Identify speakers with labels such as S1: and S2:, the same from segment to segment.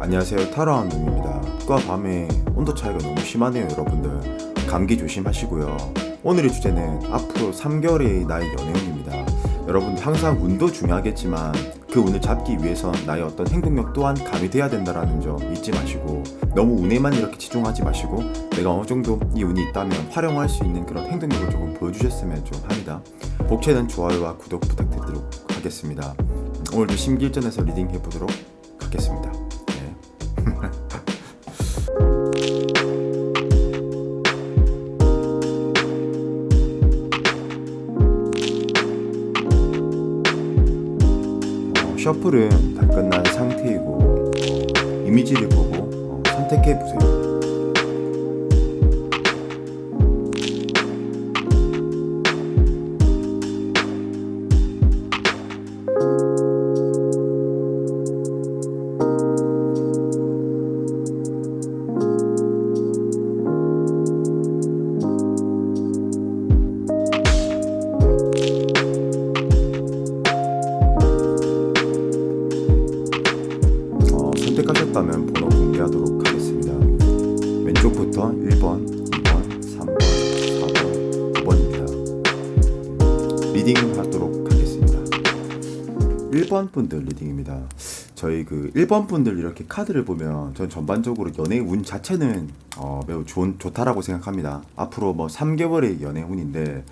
S1: 안녕하세요, 타로아운동입니다. 낮과 밤의 온도 차이가 너무 심하네요, 여러분들. 감기 조심하시고요. 오늘의 주제는 앞으로 3개월의 나의 연애운입니다. 여러분들 항상 운도 중요하겠지만 그 운을 잡기 위해선 나의 어떤 행동력 또한 가미돼야 된다는 점 잊지 마시고, 너무 운에만 이렇게 치중하지 마시고 내가 어느 정도 이 운이 있다면 활용할 수 있는 그런 행동력을 조금 보여주셨으면 좀 합니다. 복채는 좋아요와 구독 부탁드리도록 하겠습니다. 오늘도 심기일전에서 리딩 해보도록 하겠습니다. 셔플은 다 끝난 상태이고 이미지를 보고 선택해보세요. 선택하셨다면 번호 공개하도록 하겠습니다. 왼쪽부터 1번, 2번, 3번, 4번, 9번입니다. 리딩 하도록 하겠습니다. 1번 분들 리딩입니다. 저희 그 1번 분들 이렇게 카드를 보면 전 전반적으로 연애 운 자체는 매우 좋다라고 생각합니다. 앞으로 뭐 3개월의 연애 운인데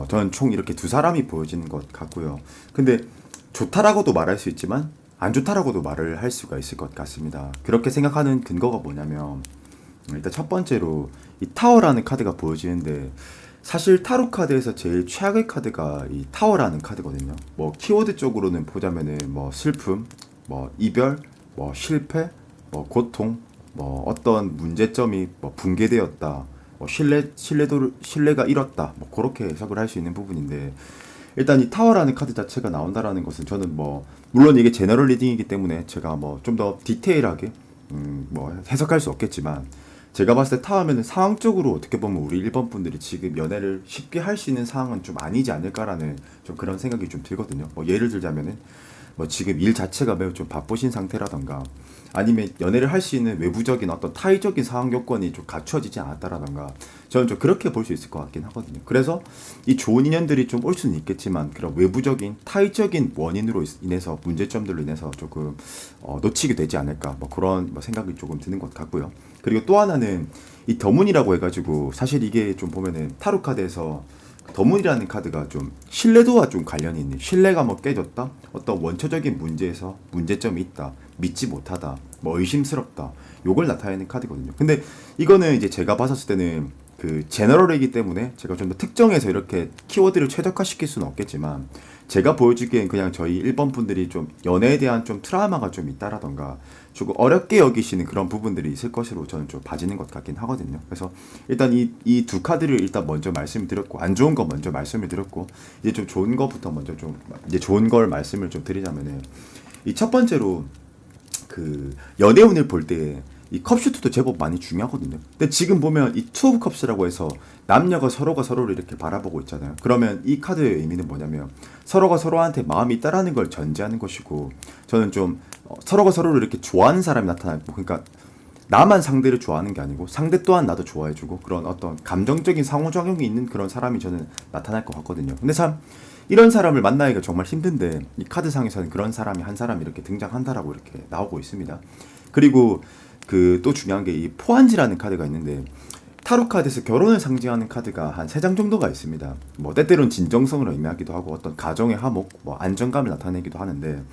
S1: 저는 총 이렇게 두 사람이 보여지는 것 같고요. 근데 좋다라고도 말할 수 있지만 안 좋다라고도 말을 할 수가 있을 것 같습니다. 그렇게 생각하는 근거가 뭐냐면, 일단 첫 번째로 이 타워라는 카드가 보여지는데, 사실 타로 카드에서 제일 최악의 카드가 이 타워라는 카드거든요. 뭐 키워드 쪽으로는 보자면은 뭐 슬픔, 뭐 이별, 뭐 실패, 뭐 고통, 뭐 어떤 문제점이 뭐 붕괴되었다, 뭐 신뢰가 잃었다, 뭐 그렇게 해석을 할 수 있는 부분인데, 일단 이 타워라는 카드 자체가 나온다라는 것은 저는 뭐 물론 이게 제너럴 리딩이기 때문에 제가 뭐 좀 더 디테일하게 뭐 해석할 수 없겠지만, 제가 봤을 때 타워면은 상황적으로 어떻게 보면 우리 1번 분들이 지금 연애를 쉽게 할 수 있는 상황은 좀 아니지 않을까라는 좀 그런 생각이 좀 들거든요. 뭐 예를 들자면은 뭐 지금 일 자체가 매우 좀 바쁘신 상태라던가, 아니면 연애를 할 수 있는 외부적인 어떤 타의적인 상황 요건이 좀 갖추어지지 않았다라던가, 저는 좀 그렇게 볼 수 있을 것 같긴 하거든요. 그래서 이 좋은 인연들이 좀 올 수는 있겠지만 그런 외부적인 타의적인 원인으로 인해서, 문제점들로 인해서 조금 놓치게 되지 않을까, 뭐 그런 뭐 생각이 조금 드는 것 같고요. 그리고 또 하나는 이 더문이라고 해가지고, 사실 이게 좀 보면은 타로 카드에서 더문이라는 카드가 좀 신뢰도와 좀 관련이 있는, 신뢰가 뭐 깨졌다, 어떤 원초적인 문제에서 문제점이 있다, 믿지 못하다, 뭐 의심스럽다, 요걸 나타내는 카드거든요. 근데 이거는 이제 제가 봤었을 때는 그 제너럴이기 때문에 제가 좀 더 특정해서 이렇게 키워드를 최적화시킬 수는 없겠지만, 제가 보여주기엔 그냥 저희 1번 분들이 좀 연애에 대한 좀 트라우마가 좀 있다라던가 조금 어렵게 여기시는 그런 부분들이 있을 것으로 저는 좀 봐지는 것 같긴 하거든요. 그래서 일단 이 두 카드를 일단 먼저 말씀을 드렸고, 안 좋은 거 먼저 말씀을 드렸고, 이제 좀 좋은 거부터 먼저 좀 이제 좋은 걸 말씀을 좀 드리자면은, 이 첫 번째로 그 연애운을 볼 때 이 컵슈트도 제법 많이 중요하거든요. 근데 지금 보면 이 투 오브 컵스라고 해서 남녀가 서로가 서로를 이렇게 바라보고 있잖아요. 그러면 이 카드의 의미는 뭐냐면, 서로가 서로한테 마음이 있다라는 걸 전제하는 것이고, 저는 좀 서로가 서로를 이렇게 좋아하는 사람이 나타나고, 그러니까 나만 상대를 좋아하는 게 아니고 상대 또한 나도 좋아해주고, 그런 어떤 감정적인 상호작용이 있는 그런 사람이 저는 나타날 것 같거든요. 근데 참 이런 사람을 만나기가 정말 힘든데, 이 카드상에서는 그런 사람이 한 사람 이렇게 등장한다라고 이렇게 나오고 있습니다. 그리고 그 또 중요한 게 이 포안지라는 카드가 있는데, 타로 카드에서 결혼을 상징하는 카드가 한 3장 정도가 있습니다. 뭐 때때로는 진정성을 의미하기도 하고, 어떤 가정의 화목, 뭐 안정감을 나타내기도 하는데,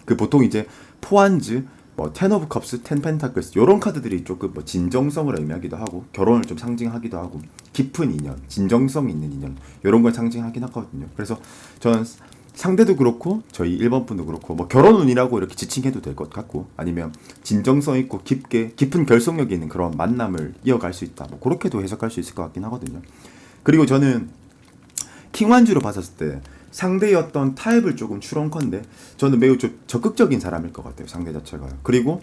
S1: 그 보통 이제 포안즈, 뭐 텐 오브 컵스, 텐 펜타클스, 요런 카드들이 조금 뭐 진정성을 의미하기도 하고, 결혼을 좀 상징하기도 하고, 깊은 인연, 진정성 있는 인연, 요런 걸 상징하긴 하거든요. 그래서 저는 상대도 그렇고 저희 1번 분도 그렇고, 뭐 결혼운이라고 이렇게 지칭해도 될 것 같고, 아니면 진정성 있고 깊은 결속력이 있는 그런 만남을 이어갈 수 있다, 뭐 그렇게도 해석할 수 있을 것 같긴 하거든요. 그리고 저는 킹완주로 봤었을 때 상대의 어떤 타입을 조금 추론컨대 저는 매우 적극적인 사람일 것 같아요, 상대 자체가요. 그리고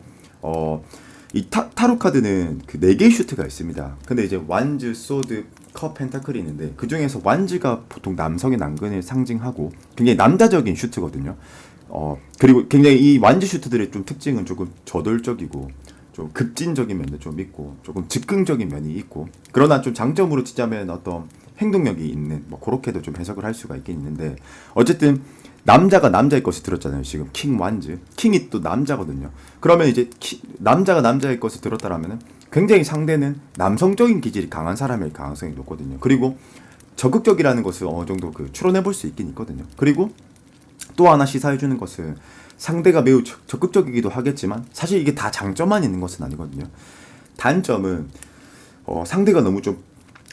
S1: 이 타로 카드는 그 4개의 슈트가 있습니다. 근데 이제 완즈, 소드, 컵, 펜타클이 있는데, 그 중에서 완즈가 보통 남성의 남근을 상징하고 굉장히 남자적인 슈트거든요. 그리고 굉장히 이 완지 슈트들의 좀 특징은 조금 저돌적이고 좀 급진적인 면도 좀 있고 조금 즉흥적인 면이 있고, 그러나 좀 장점으로 치자면 어떤 행동력이 있는 뭐 그렇게도 좀 해석을 할 수가 있긴 있는데, 어쨌든 남자가 남자의 것을 들었잖아요. 지금 킹 완즈 킹이 또 남자거든요. 그러면 이제 남자가 남자의 것을 들었다라면은 굉장히 상대는 남성적인 기질이 강한 사람일 가능성이 높거든요. 그리고 적극적이라는 것을 어느 정도 그 추론해 볼 수 있긴 있거든요. 그리고 또 하나 시사해 주는 것은 상대가 매우 적극적이기도 하겠지만 사실 이게 다 장점만 있는 것은 아니거든요. 단점은 상대가 너무 좀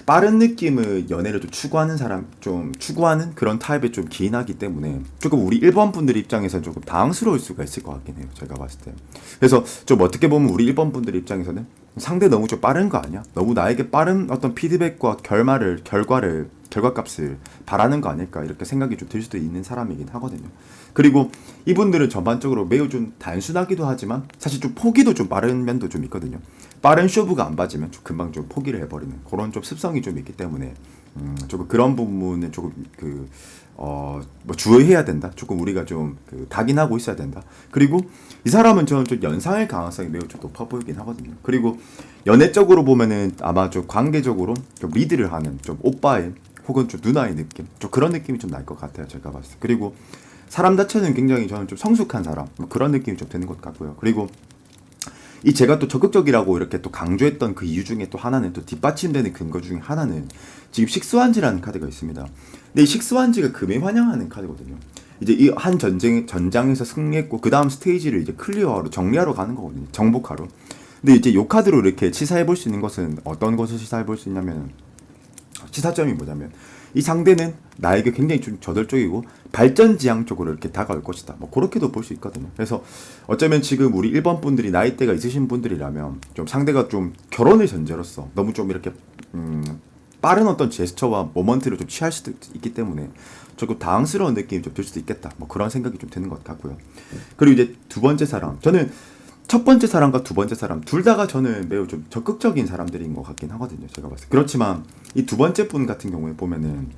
S1: 빠른 느낌의 연애를 좀 추구하는 사람, 좀 추구하는 그런 타입에 좀 기인하기 때문에 조금 우리 일본 분들 입장에서는 조금 당황스러울 수가 있을 것 같긴 해요. 제가 봤을 때. 그래서 좀 어떻게 보면 우리 일본 분들 입장에서는 상대 너무 좀 빠른 거 아니야? 너무 나에게 빠른 어떤 피드백과 결과값을 바라는 거 아닐까, 이렇게 생각이 좀 들 수도 있는 사람이긴 하거든요. 그리고 이분들은 전반적으로 매우 좀 단순하기도 하지만 사실 좀 포기도 좀 빠른 면도 좀 있거든요. 빠른 쇼부가 안 맞으면 좀 금방 좀 포기를 해버리는 그런 좀 습성이 좀 있기 때문에 조금 그런 부분은 조금 뭐 주의해야 된다. 조금 우리가 좀 각인하고 있어야 된다. 그리고 이 사람은 저는 좀 연상할 가능성이 매우 좀 높아 보이긴 하거든요. 그리고 연애적으로 보면은 아마 좀 관계적으로 좀 리드를 하는 좀 오빠의 혹은 좀 누나의 느낌, 좀 그런 느낌이 좀 날 것 같아요. 제가 봤을 때. 그리고 사람 자체는 굉장히 저는 좀 성숙한 사람, 뭐 그런 느낌이 좀 드는 것 같고요. 그리고 이 제가 또 적극적이라고 이렇게 또 강조했던 그 이유 중에 또 하나는, 또 뒷받침되는 근거 중에 하나는 지금 식스완지라는 카드가 있습니다. 근데 이 식스완지가 금에 환영하는 카드거든요. 이제 이 한 전장에서 승리했고 그 다음 스테이지를 이제 클리어하러 정리하러 가는 거거든요. 정복하러. 근데 이제 요 카드로 이렇게 치사해 볼 수 있는 것은 어떤 것을 치사해 볼 수 있냐면, 시사점이 뭐냐면 이 상대는 나에게 굉장히 좀 저돌적이고 발전지향적으로 이렇게 다가올 것이다. 뭐 그렇게도 볼 수 있거든요. 그래서 어쩌면 지금 우리 일본 분들이 나이대가 있으신 분들이라면 좀 상대가 좀 결혼의 전제로서 너무 좀 이렇게 빠른 어떤 제스처와 모먼트를 좀 취할 수도 있기 때문에 조금 당황스러운 느낌이 좀 들 수도 있겠다. 뭐 그런 생각이 좀 드는 것 같고요. 그리고 이제 두 번째 사람, 저는 첫 번째 사람과 두 번째 사람 둘 다가 저는 매우 좀 적극적인 사람들인 것 같긴 하거든요. 제가 봤을 때. 그렇지만 이 두 번째 분 같은 경우에 보면은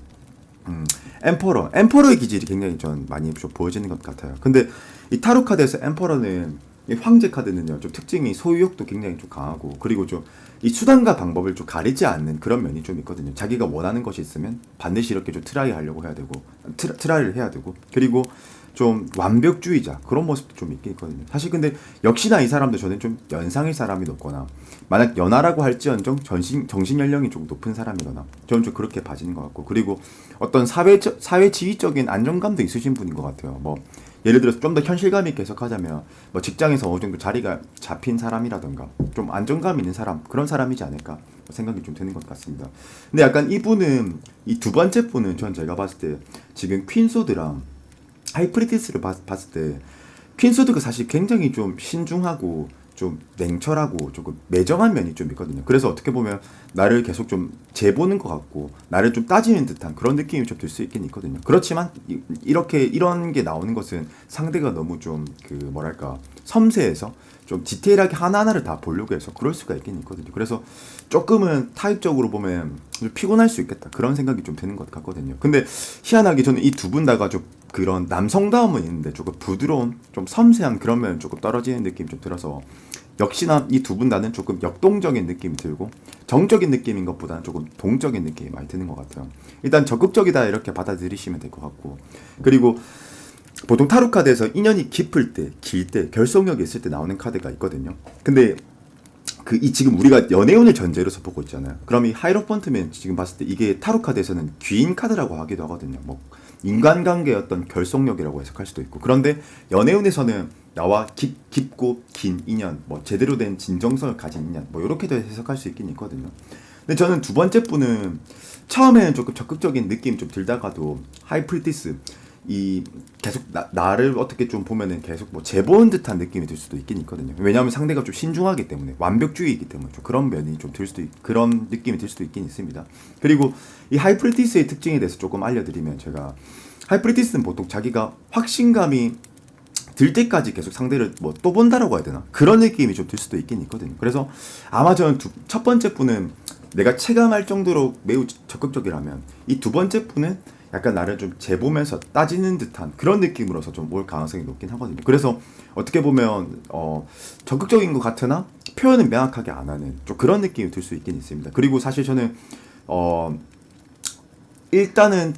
S1: 엠퍼러의 기질이 굉장히 전 많이 좀 보여지는 것 같아요. 근데 이 타로 카드에서 엠퍼러는, 이 황제 카드는요, 좀 특징이 소유욕도 굉장히 좀 강하고, 그리고 좀 이 수단과 방법을 좀 가리지 않는 그런 면이 좀 있거든요. 자기가 원하는 것이 있으면 반드시 이렇게 좀 트라이 하려고 해야 되고, 트라이를 해야 되고, 그리고 좀 완벽주의자 그런 모습도 좀 있긴 있거든요. 사실 근데 역시나 이 사람도 저는 좀 연상의 사람이 높거나, 만약 연하라고 할지언정 정신 연령이 좀 높은 사람이거나, 저는 좀 그렇게 봐지는 것 같고, 그리고 어떤 사회 지위적인 안정감도 있으신 분인 것 같아요. 뭐 예를 들어서 좀 더 현실감 있게 해석하자면 뭐 직장에서 어느 정도 자리가 잡힌 사람이라던가 좀 안정감 있는 사람, 그런 사람이지 않을까 생각이 좀 드는 것 같습니다. 근데 약간 이분은, 이 두 번째 분은 전 제가 봤을 때 지금 퀸소드랑 하이프리티스를 봤을 때 퀸소드가 사실 굉장히 좀 신중하고 좀 냉철하고 조금 매정한 면이 좀 있거든요. 그래서 어떻게 보면 나를 계속 좀 재보는 것 같고 나를 좀 따지는 듯한 그런 느낌이 좀 들 수 있긴 있거든요. 그렇지만 이런 게 나오는 것은 상대가 너무 좀 뭐랄까 섬세해서 좀 디테일하게 하나하나를 다 보려고 해서 그럴 수가 있긴 있거든요. 그래서 조금은 타입적으로 보면 좀 피곤할 수 있겠다, 그런 생각이 좀 드는 것 같거든요. 근데 희한하게 저는 이 두 분 다가 좀 그런 남성다움은 있는데 조금 부드러운 좀 섬세한 그런 면은 조금 떨어지는 느낌이 좀 들어서, 역시나 이 두 분 다는 조금 역동적인 느낌이 들고 정적인 느낌인 것보다는 조금 동적인 느낌이 많이 드는 것 같아요. 일단 적극적이다 이렇게 받아들이시면 될 것 같고, 그리고 보통 타로 카드에서 인연이 깊을 때, 길 때, 결속력이 있을 때 나오는 카드가 있거든요. 근데 지금 우리가 연애운을 전제로서 보고 있잖아요. 그럼 이 하이로펀트면 지금 봤을 때 이게 타로 카드에서는 귀인 카드라고 하기도 하거든요. 뭐 인간관계의 어떤 결속력이라고 해석할 수도 있고, 그런데 연애운에서는 나와 깊고 긴 인연, 뭐 제대로 된 진정성을 가진 인연, 뭐 이렇게도 해석할 수 있긴 있거든요. 근데 저는 두 번째 분은 처음에는 조금 적극적인 느낌이 좀 들다가도 하이프리티스, 이 계속 나를 어떻게 좀 보면은 계속 뭐 재보는 듯한 느낌이 들 수도 있긴 있거든요. 왜냐하면 상대가 좀 신중하기 때문에, 완벽주의이기 때문에 좀 그런 면이 좀 들 수도 그런 느낌이 들 수도 있긴 있습니다. 그리고 이 하이프리티스의 특징에 대해서 조금 알려드리면, 제가 하이프리티스는 보통 자기가 확신감이 들 때까지 계속 상대를 뭐 또 본다라고 해야 되나, 그런 느낌이 좀 들 수도 있긴 있거든요. 그래서 아마 저는 첫 번째 분은 내가 체감할 정도로 매우 적극적이라면, 이 두 번째 분은 약간 나를 좀 재보면서 따지는 듯한 그런 느낌으로서 좀 올 가능성이 높긴 하거든요. 그래서 어떻게 보면 적극적인 것 같으나 표현은 명확하게 안 하는 좀 그런 느낌이 들 수 있긴 있습니다. 그리고 사실 저는 어 일단은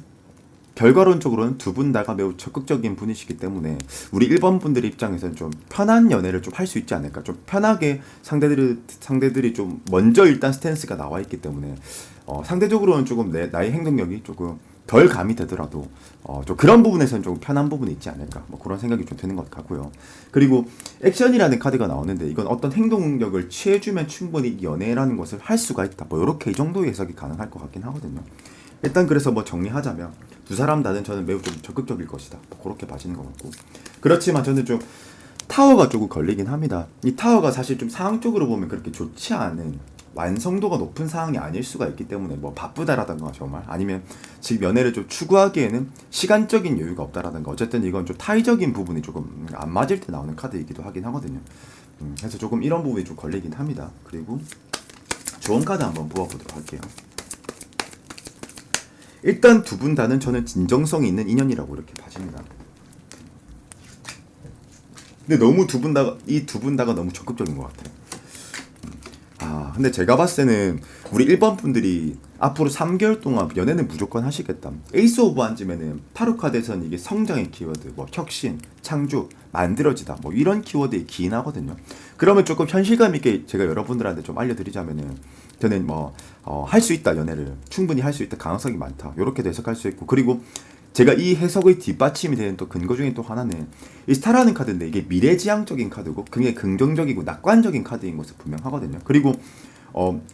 S1: 결과론적으로는 두 분 다가 매우 적극적인 분이시기 때문에 우리 1번 분들 입장에서는 좀 편한 연애를 좀 할 수 있지 않을까. 좀 편하게 상대들이 좀 먼저 일단 스탠스가 나와 있기 때문에 상대적으로는 조금 나의 행동력이 조금 덜 감이 되더라도 좀 그런 부분에서는 좀 편한 부분이 있지 않을까. 뭐 그런 생각이 좀 드는 것 같고요. 그리고 액션이라는 카드가 나오는데 이건 어떤 행동력을 취해주면 충분히 연애라는 것을 할 수가 있다. 뭐 이렇게 이 정도의 해석이 가능할 것 같긴 하거든요. 일단 그래서 뭐 정리하자면 두 사람 다는 저는 매우 좀 적극적일 것이다. 뭐 그렇게 봐지는 것 같고 그렇지만 저는 좀 타워가 조금 걸리긴 합니다. 이 타워가 사실 좀 상황적으로 보면 그렇게 좋지 않은 완성도가 높은 상황이 아닐 수가 있기 때문에 뭐 바쁘다라던가 정말 아니면 지금 연애를 좀 추구하기에는 시간적인 여유가 없다라던가 어쨌든 이건 좀 타의적인 부분이 조금 안 맞을 때 나오는 카드이기도 하긴 하거든요. 그래서 조금 이런 부분이 좀 걸리긴 합니다. 그리고 좋은 카드 한번 뽑아보도록 할게요. 일단 두 분 다는 저는 진정성이 있는 인연이라고 이렇게 봐집니다. 근데 너무 이 두 분 다가 너무 적극적인 것 같아요. 근데 제가 봤을 때는 우리 1번 분들이 앞으로 3개월 동안 연애는 무조건 하시겠다. 에이스 오브 한쯤에는 타로 카드에서는 이게 성장의 키워드, 뭐 혁신, 창조, 만들어지다, 뭐 이런 키워드에 기인하거든요. 그러면 조금 현실감 있게 제가 여러분들한테 좀 알려드리자면은 저는 뭐 할 수 있다, 연애를 충분히 할 수 있다, 가능성이 많다, 이렇게 해석할 수 있고, 그리고 제가 이 해석의 뒷받침이 되는 또 근거 중에 또 하나는 이 스타라는 카드인데 이게 미래지향적인 카드고 굉장히 긍정적이고 낙관적인 카드인 것을 분명하거든요. 그리고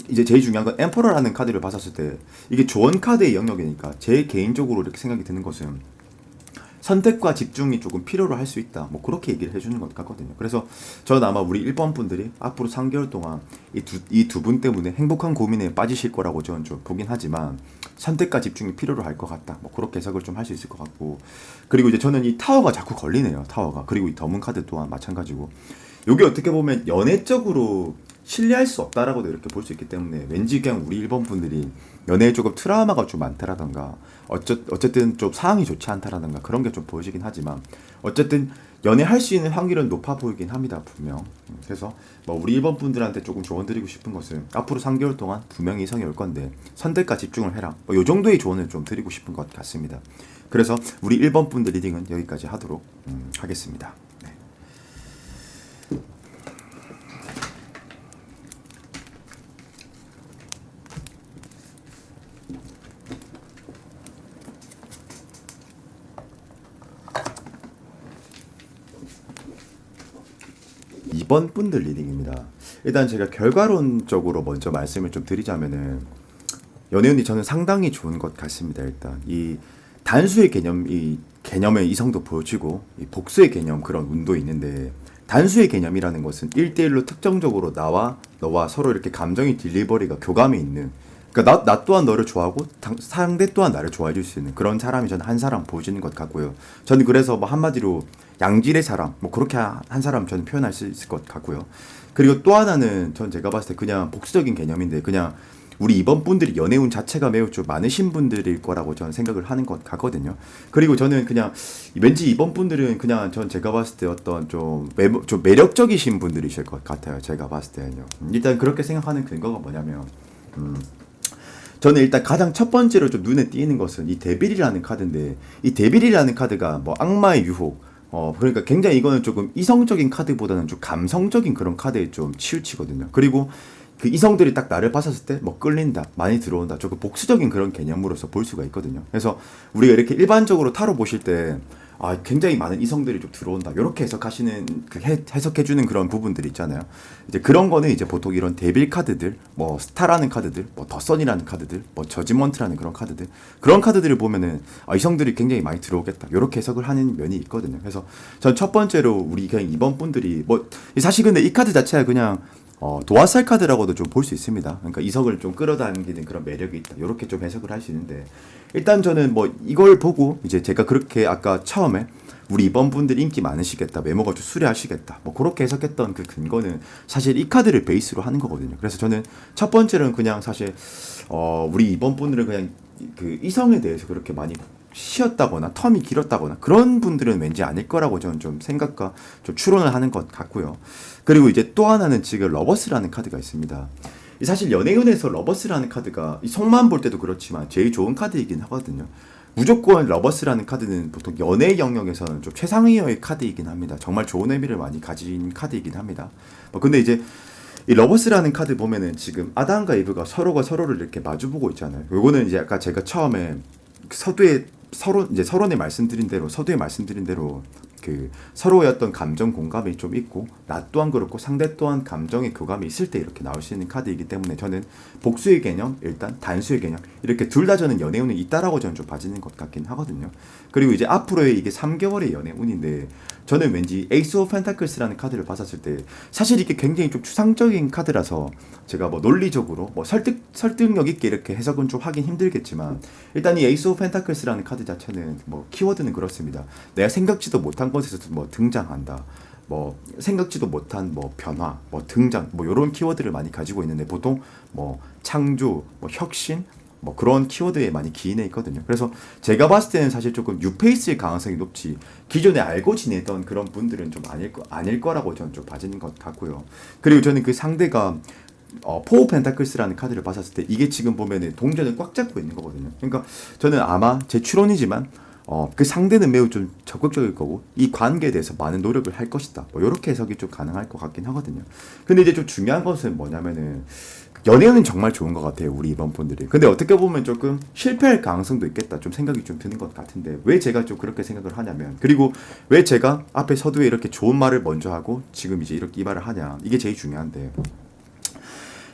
S1: 이제 제일 중요한 건 엠퍼러라는 카드를 봤었을 때 이게 조언 카드의 영역이니까 제 개인적으로 이렇게 생각이 드는 것은 선택과 집중이 조금 필요로 할 수 있다. 뭐 그렇게 얘기를 해주는 것 같거든요. 그래서 저는 아마 우리 1번 분들이 앞으로 3개월 동안 이 두 분 때문에 행복한 고민에 빠지실 거라고 저는 좀 보긴 하지만 선택과 집중이 필요로 할 것 같다. 뭐 그렇게 해석을 좀 할 수 있을 것 같고 그리고 이제 저는 이 타워가 자꾸 걸리네요. 타워가. 그리고 이 더문 카드 또한 마찬가지고 이게 어떻게 보면 연애적으로 신뢰할 수 없다라고도 이렇게 볼 수 있기 때문에 왠지 그냥 우리 1번 분들이 연애에 조금 트라우마가 좀 많다라던가 어쨌든 좀 상황이 좋지 않다라던가 그런 게 좀 보여지긴 하지만 어쨌든 연애할 수 있는 확률은 높아 보이긴 합니다, 분명. 그래서 뭐 우리 1번 분들한테 조금 조언 드리고 싶은 것은 앞으로 3개월 동안 분명히 이성이 올 건데 선택과 집중을 해라. 뭐 요 정도의 조언을 좀 드리고 싶은 것 같습니다. 그래서 우리 1번 분들 리딩은 여기까지 하도록 하겠습니다. 네. 이번 분들 리딩입니다. 일단 제가 결과론적으로 먼저 말씀을 좀 드리자면은 연애운이 저는 상당히 좋은 것 같습니다. 일단 이 단수의 개념, 이 개념의 이성도 보여지고 이 복수의 개념 그런 운도 있는데 단수의 개념이라는 것은 1대1로 특정적으로 나와 너와 서로 이렇게 감정의 딜리버리가 교감이 있는 그러니까 나 또한 너를 좋아하고 상대 또한 나를 좋아해 줄 수 있는 그런 사람이 저는 한 사람 보여지는 것 같고요. 저는 그래서 뭐 한마디로 양질의 사람 뭐 그렇게 한 사람 저는 표현할 수 있을 것 같고요. 그리고 또 하나는 전 제가 봤을 때 그냥 복수적인 개념인데 그냥 우리 이번 분들이 연애운 자체가 매우 좀 많으신 분들일 거라고 저는 생각을 하는 것 같거든요. 그리고 저는 그냥 왠지 이번 분들은 그냥 전 제가 봤을 때 어떤 좀 매력적이신 분들이실 것 같아요. 제가 봤을 때는요. 일단 그렇게 생각하는 근거가 뭐냐면 저는 일단 가장 첫 번째로 좀 눈에 띄는 것은 이 데빌이라는 카드인데 이 데빌이라는 카드가 뭐 악마의 유혹 그러니까 굉장히 이거는 조금 이성적인 카드보다는 좀 감성적인 그런 카드에 좀 치우치거든요. 그리고 그 이성들이 딱 나를 봤었을 때 뭐 끌린다, 많이 들어온다, 조금 복수적인 그런 개념으로서 볼 수가 있거든요. 그래서 우리가 이렇게 일반적으로 타로 보실 때 굉장히 많은 이성들이 좀 들어온다. 이렇게 해석하시는 해석해주는 그런 부분들이 있잖아요. 이제 그런 거는 이제 보통 이런 데빌 카드들, 뭐 스타라는 카드들, 뭐 더선이라는 카드들, 뭐 저지먼트라는 그런 카드들, 그런 카드들을 보면은 이성들이 굉장히 많이 들어오겠다. 이렇게 해석을 하는 면이 있거든요. 그래서 전 첫 번째로 우리 그냥 이번 분들이 뭐 사실 근데 이 카드 자체가 그냥 도화살 카드라고도 좀 볼 수 있습니다. 그러니까 이성을 좀 끌어당기는 그런 매력이 있다. 이렇게 좀 해석을 할 수 있는데 일단 저는 뭐 이걸 보고 이제 제가 그렇게 아까 처음에 우리 이번 분들 인기 많으시겠다, 외모가 좀 수려하시겠다, 뭐 그렇게 해석했던 그 근거는 사실 이 카드를 베이스로 하는 거거든요. 그래서 저는 첫 번째로는 그냥 사실 우리 이번 분들은 그냥 그 이성에 대해서 그렇게 많이 쉬었다거나 텀이 길었다거나 그런 분들은 왠지 아닐 거라고 저는 좀 생각과 좀 추론을 하는 것 같고요. 그리고 이제 또 하나는 지금 러버스라는 카드가 있습니다. 사실 연예운에서 러버스라는 카드가 이 속만 볼 때도 그렇지만 제일 좋은 카드이긴 하거든요. 무조건 러버스라는 카드는 보통 연애 영역에서는 좀 최상위의 카드이긴 합니다. 정말 좋은 의미를 많이 가진 카드이긴 합니다. 근데 이제 이 러버스라는 카드 보면은 지금 아담과 이브가 서로가 서로를 이렇게 마주보고 있잖아요. 요거는 이제 아까 제가 처음에 서론에 말씀드린 대로 그 서로의 어떤 감정 공감이 좀 있고 나 또한 그렇고 상대 또한 감정의 교감이 있을 때 이렇게 나올 수 있는 카드이기 때문에 저는 복수의 개념, 일단 단수의 개념 이렇게 둘 다 저는 연애운이 있다라고 저는 좀 봐지는 것 같긴 하거든요. 그리고 이제 앞으로의 이게 3개월의 연애운인데 저는 왠지 에이스 오브 펜타클스라는 카드를 봤었을 때 사실 이게 굉장히 좀 추상적인 카드라서 제가 뭐 논리적으로 뭐 설득력 있게 이렇게 해석은 좀 하긴 힘들겠지만 일단 이 에이스 오브 펜타클스라는 카드 자체는 뭐 키워드는 그렇습니다. 내가 생각지도 못한 것에서 뭐 등장한다. 뭐 생각지도 못한 뭐 변화, 뭐 등장, 뭐 이런 키워드를 많이 가지고 있는데 보통 뭐 창조, 뭐 혁신, 뭐 그런 키워드에 많이 기인해 있거든요. 그래서 제가 봤을 때는 사실 조금 뉴페이스의 가능성이 높지 기존에 알고 지내던 그런 분들은 좀 아닐 거라고 저는 좀 봐지는 것 같고요. 그리고 저는 그 상대가 포우 펜타클스라는 카드를 봤었을 때 이게 지금 보면은 동전을 꽉 잡고 있는 거거든요. 그러니까 저는 아마 제 추론이지만 그 상대는 매우 좀 적극적일 거고 이 관계에 대해서 많은 노력을 할 것이다. 뭐 이렇게 해석이 좀 가능할 것 같긴 하거든요. 근데 이제 좀 중요한 것은 뭐냐면은 연애는 정말 좋은 것 같아요. 우리 이번 분들이. 근데 어떻게 보면 조금 실패할 가능성도 있겠다. 좀 생각이 좀 드는 것 같은데 왜 제가 좀 그렇게 생각을 하냐면 그리고 왜 제가 앞에 서두에 이렇게 좋은 말을 먼저 하고 지금 이제 이렇게 이 말을 하냐 이게 제일 중요한데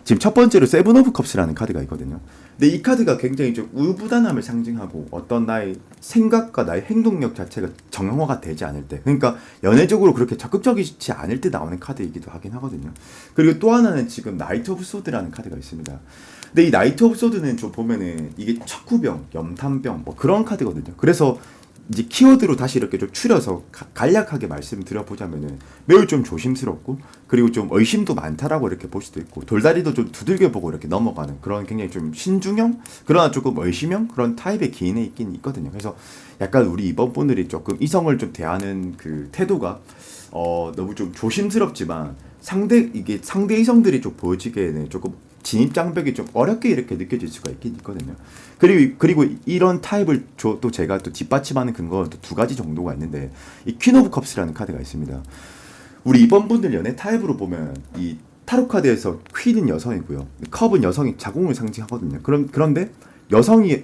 S1: 지금 첫 번째로 세븐 오브 컵스라는 카드가 있거든요. 근데 이 카드가 굉장히 좀 우유부단함을 상징하고 어떤 나의 생각과 나의 행동력 자체가 정형화가 되지 않을 때 그러니까 연애적으로 그렇게 적극적이지 않을 때 나오는 카드이기도 하긴 하거든요. 그리고 또 하나는 지금 나이트 오브 소드라는 카드가 있습니다. 근데 이 나이트 오브 소드는 좀 보면은 이게 척후병, 염탐병 뭐 그런 카드거든요. 그래서 이제 키워드로 다시 이렇게 좀 추려서 간략하게 말씀드려보자면은 매우 좀 조심스럽고 그리고 좀 의심도 많다라고 이렇게 볼 수도 있고 돌다리도 좀 두들겨보고 이렇게 넘어가는 그런 굉장히 좀 신중형 그러나 조금 의심형 그런 타입의 기인에 있긴 있거든요. 그래서 약간 우리 이번 분들이 조금 이성을 좀 대하는 그 태도가 너무 좀 조심스럽지만 이게 상대 이성들이 좀 보여지기에는 조금 진입 장벽이 좀 어렵게 이렇게 느껴질 수가 있긴 있거든요. 그리고 이런 타입을 또 제가 또 뒷받침하는 근거는 또 두 가지 정도가 있는데 이 퀸 오브 컵스라는 카드가 있습니다. 우리 이번 분들 연애 타입으로 보면 이 타로 카드에서 퀸은 여성이고요. 컵은 여성이 자궁을 상징하거든요. 그런데 여성이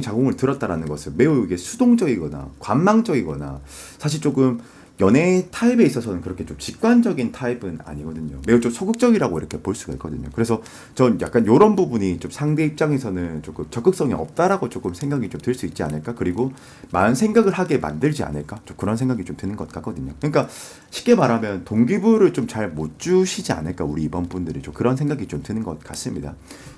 S1: 자궁을 들었다라는 것은 매우 이게 수동적이거나 관망적이거나 사실 조금 연애 타입에 있어서는 그렇게 좀 직관적인 타입은 아니거든요. 매우 좀 소극적이라고 이렇게 볼 수가 있거든요. 그래서 전 약간 이런 부분이 좀 상대 입장에서는 조금 적극성이 없다라고 조금 생각이 좀 들 수 있지 않을까? 그리고 많은 생각을 하게 만들지 않을까? 좀 그런 생각이 좀 드는 것 같거든요. 그러니까 쉽게 말하면 동기부여를 좀 잘 못 주시지 않을까? 우리 이번 분들이 좀 그런 생각이 좀 드는 것 같습니다.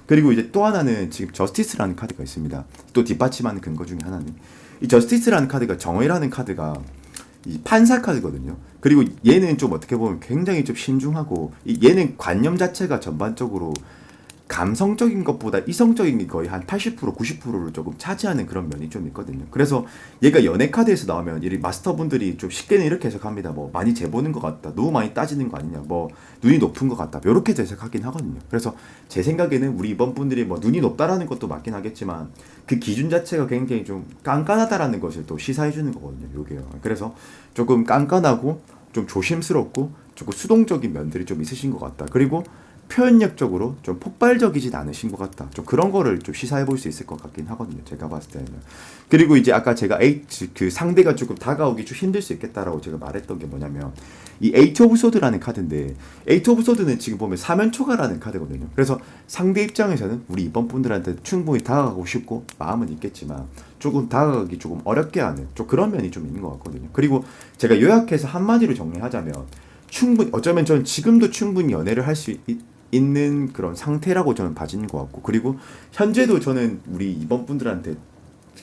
S1: 그리고 이제 또 하나는 지금 저스티스라는 카드가 있습니다. 또 뒷받침하는 근거 중에 하나는 이 저스티스라는 카드가 정의라는 카드가 이 판사 카드거든요. 그리고 얘는 좀 어떻게 보면 굉장히 좀 신중하고 얘는 관념 자체가 전반적으로 감성적인 것보다 이성적인 게 거의 한 80% 90%를 조금 차지하는 그런 면이 좀 있거든요. 그래서 얘가 연애 카드에서 나오면 이 마스터분들이 좀 쉽게는 이렇게 해석합니다. 뭐 많이 재보는 것 같다. 너무 많이 따지는 거 아니냐. 뭐 눈이 높은 것 같다. 이렇게 해석하긴 하거든요. 그래서 제 생각에는 우리 이번 분들이 뭐 눈이 높다라는 것도 맞긴 하겠지만 그 기준 자체가 굉장히 좀 깐깐하다라는 것을 또 시사해 주는 거거든요. 요게요. 그래서 조금 깐깐하고 좀 조심스럽고 조금 수동적인 면들이 좀 있으신 것 같다. 그리고 표현력적으로 좀 폭발적이진 않으신 것 같다. 좀 그런 거를 좀 시사해 볼 수 있을 것 같긴 하거든요. 제가 봤을 때는. 그리고 이제 아까 제가 그 상대가 조금 다가오기 좀 힘들 수 있겠다라고 제가 말했던 게 뭐냐면 이 에이트 오브 소드라는 카드인데 에이트 오브 소드는 지금 보면 사면초가라는 카드거든요. 그래서 상대 입장에서는 우리 이번 분들한테 충분히 다가가고 싶고 마음은 있겠지만 조금 다가가기 조금 어렵게 하는 좀 그런 면이 좀 있는 것 같거든요. 그리고 제가 요약해서 한마디로 정리하자면 어쩌면 저는 지금도 충분히 연애를 할 수 있는 그런 상태라고 저는 봐지는 것 같고 그리고 현재도 저는 우리 이번 분들한테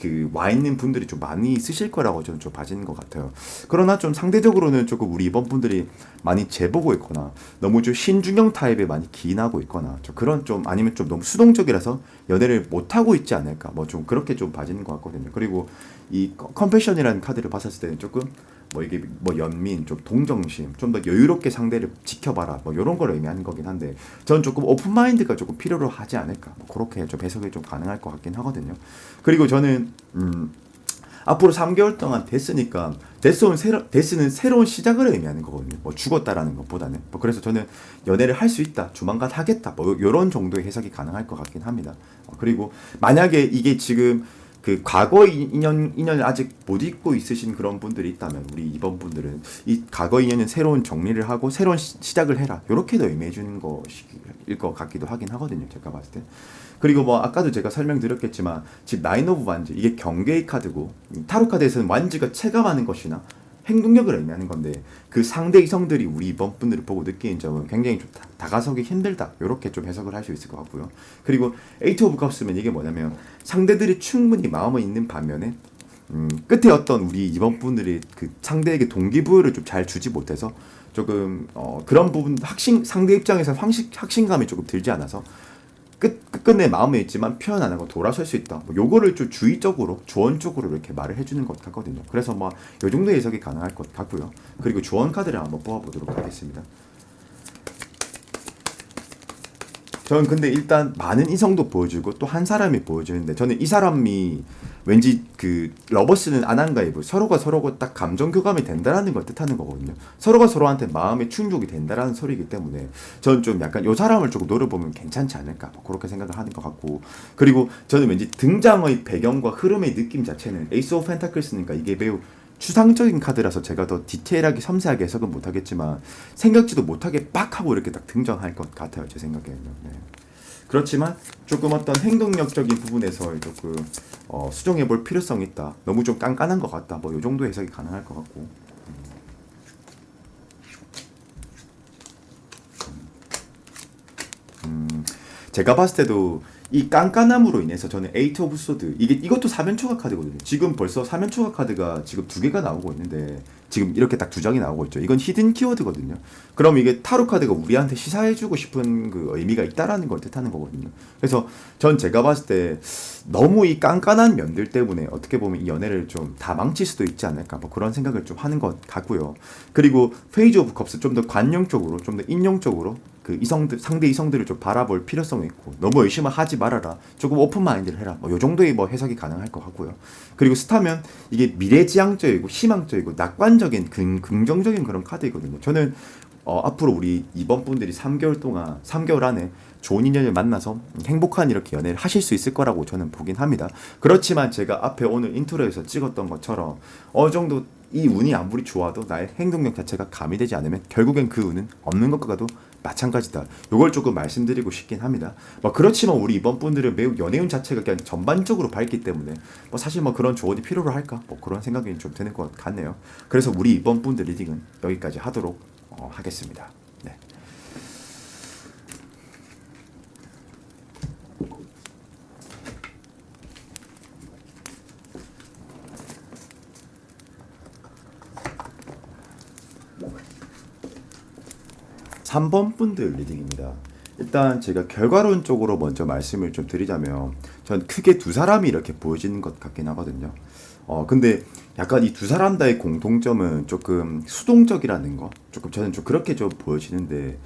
S1: 그 와 있는 분들이 좀 많이 쓰실 거라고 저는 좀 봐지는 것 같아요. 그러나 좀 상대적으로는 조금 우리 이번 분들이 많이 재보고 있거나 너무 좀 신중형 타입에 많이 기인하고 있거나 좀 그런 좀 아니면 좀 너무 수동적이라서 연애를 못 하고 있지 않을까 뭐 좀 그렇게 좀 봐지는 것 같거든요. 그리고 이 컴패션이라는 카드를 봤을 때는 조금 뭐 이게 뭐 연민, 좀 동정심, 좀 더 여유롭게 상대를 지켜봐라 뭐 이런 걸 의미하는 거긴 한데 저는 조금 오픈 마인드가 조금 필요로 하지 않을까 뭐 그렇게 좀 해석이 좀 가능할 것 같긴 하거든요. 그리고 저는 앞으로 3개월 동안 됐으니까 데스는 새로운 시작을 의미하는 거거든요. 뭐 죽었다라는 것보다는 뭐 그래서 저는 연애를 할 수 있다, 조만간 하겠다 뭐 이런 정도의 해석이 가능할 것 같긴 합니다. 그리고 만약에 이게 지금 그 과거의 인연을 아직 못 잊고 있으신 그런 분들이 있다면 우리 이번 분들은 이 과거 인연은 새로운 정리를 하고 새로운 시작을 해라 이렇게도 의미해 주는 것일 것 같기도 하긴 하거든요. 제가 봤을 때. 그리고 뭐 아까도 제가 설명드렸겠지만 지금 나인 오브 완즈 이게 경계의 카드고 타로 카드에서는 완즈가 체감하는 것이나 행동력을 의미하는 건데 그 상대 이성들이 우리 이번 분들을 보고 느끼는 점은 굉장히 좀 다가서기 힘들다 이렇게 좀 해석을 할 수 있을 것 같고요. 그리고 에이트 오브 컵스면 이게 뭐냐면 상대들이 충분히 마음을 있는 반면에 끝에 어떤 우리 이번 분들이 그 상대에게 동기부여를 좀 잘 주지 못해서 조금 그런 부분 상대 입장에서 확신감이 조금 들지 않아서 끝끝내 마음에 있지만 표현 안 하고 돌아설 수 있다. 뭐 요거를 좀 주의적으로 조언 쪽으로 이렇게 말을 해주는 것 같거든요. 그래서 뭐 요 정도 해석이 가능할 것 같고요. 그리고 조언 카드를 한번 뽑아보도록 하겠습니다. 저는 근데 일단 많은 이성도 보여주고 또 한 사람이 보여주는데 저는 이 사람이 왠지 그 러버스는 안한가이브 서로가 서로가 딱 감정 교감이 된다라는 걸 뜻하는 거거든요. 서로가 서로한테 마음의 충족이 된다라는 소리이기 때문에 저는 좀 약간 요 사람을 조금 노려보면 괜찮지 않을까 뭐 그렇게 생각을 하는 것 같고 그리고 저는 왠지 등장의 배경과 흐름의 느낌 자체는 에이스 오브 펜타클스니까 이게 매우 추상적인 카드라서 제가 더 디테일하게 섬세하게 해석은 못하겠지만 생각지도 못하게 빡 하고 이렇게 딱 등장할 것 같아요 제 생각에는. 네. 그렇지만 조금 어떤 행동력적인 부분에서 조금 수정해볼 필요성이 있다. 너무 좀 깐깐한 것 같다. 뭐 이 정도 해석이 가능할 것 같고. 제가 봤을 때도 이 깐깐함으로 인해서 저는 에이트 오브 소드 이것도 사면초가 카드거든요. 지금 벌써 사면초가 카드가 지금 2개가 나오고 있는데 지금 이렇게 딱 2장이 나오고 있죠. 이건 히든 키워드거든요. 그럼 이게 타로 카드가 우리한테 시사해주고 싶은 그 의미가 있다라는 걸 뜻하는 거거든요. 그래서 전 제가 봤을 때 너무 이 깐깐한 면들 때문에 어떻게 보면 이 연애를 좀 다 망칠 수도 있지 않을까 뭐 그런 생각을 좀 하는 것 같고요. 그리고 페이지 오브 컵스 좀 더 관용적으로 좀 더 인용적으로 그 상대 이성들을 좀 바라볼 필요성이 있고 너무 의심을 하지 말아라 조금 오픈 마인드를 해라 뭐 요 정도의 뭐 해석이 가능할 것 같고요. 그리고 스타면 이게 미래지향적이고 희망적이고 낙관적인 긍정적인 그런 카드이거든요. 저는 앞으로 우리 이번 분들이 3개월 안에 좋은 인연을 만나서 행복한 이렇게 연애를 하실 수 있을 거라고 저는 보긴 합니다. 그렇지만 제가 앞에 오늘 인트로에서 찍었던 것처럼 어느 정도 이 운이 아무리 좋아도 나의 행동력 자체가 가미되지 않으면 결국엔 그 운은 없는 것과도 마찬가지다. 요걸 조금 말씀드리고 싶긴 합니다. 뭐 그렇지만 우리 이번 분들은 매우 연애운 자체가 그냥 전반적으로 밝기 때문에 뭐 사실 뭐 그런 조언이 필요로 할까? 뭐 그런 생각이 좀 드는 것 같네요. 그래서 우리 이번 분들 리딩은 여기까지 하도록 하겠습니다. 네. 3번 분들 리딩입니다. 일단 제가 결과론적으로 먼저 말씀을 좀 드리자면 전 크게 두 사람이 이렇게 보여지는 것 같긴 하거든요. 근데 약간 이 두 사람 다의 공통점은 조금 수동적이라는 거 조금 저는 좀 그렇게 좀 보여지는데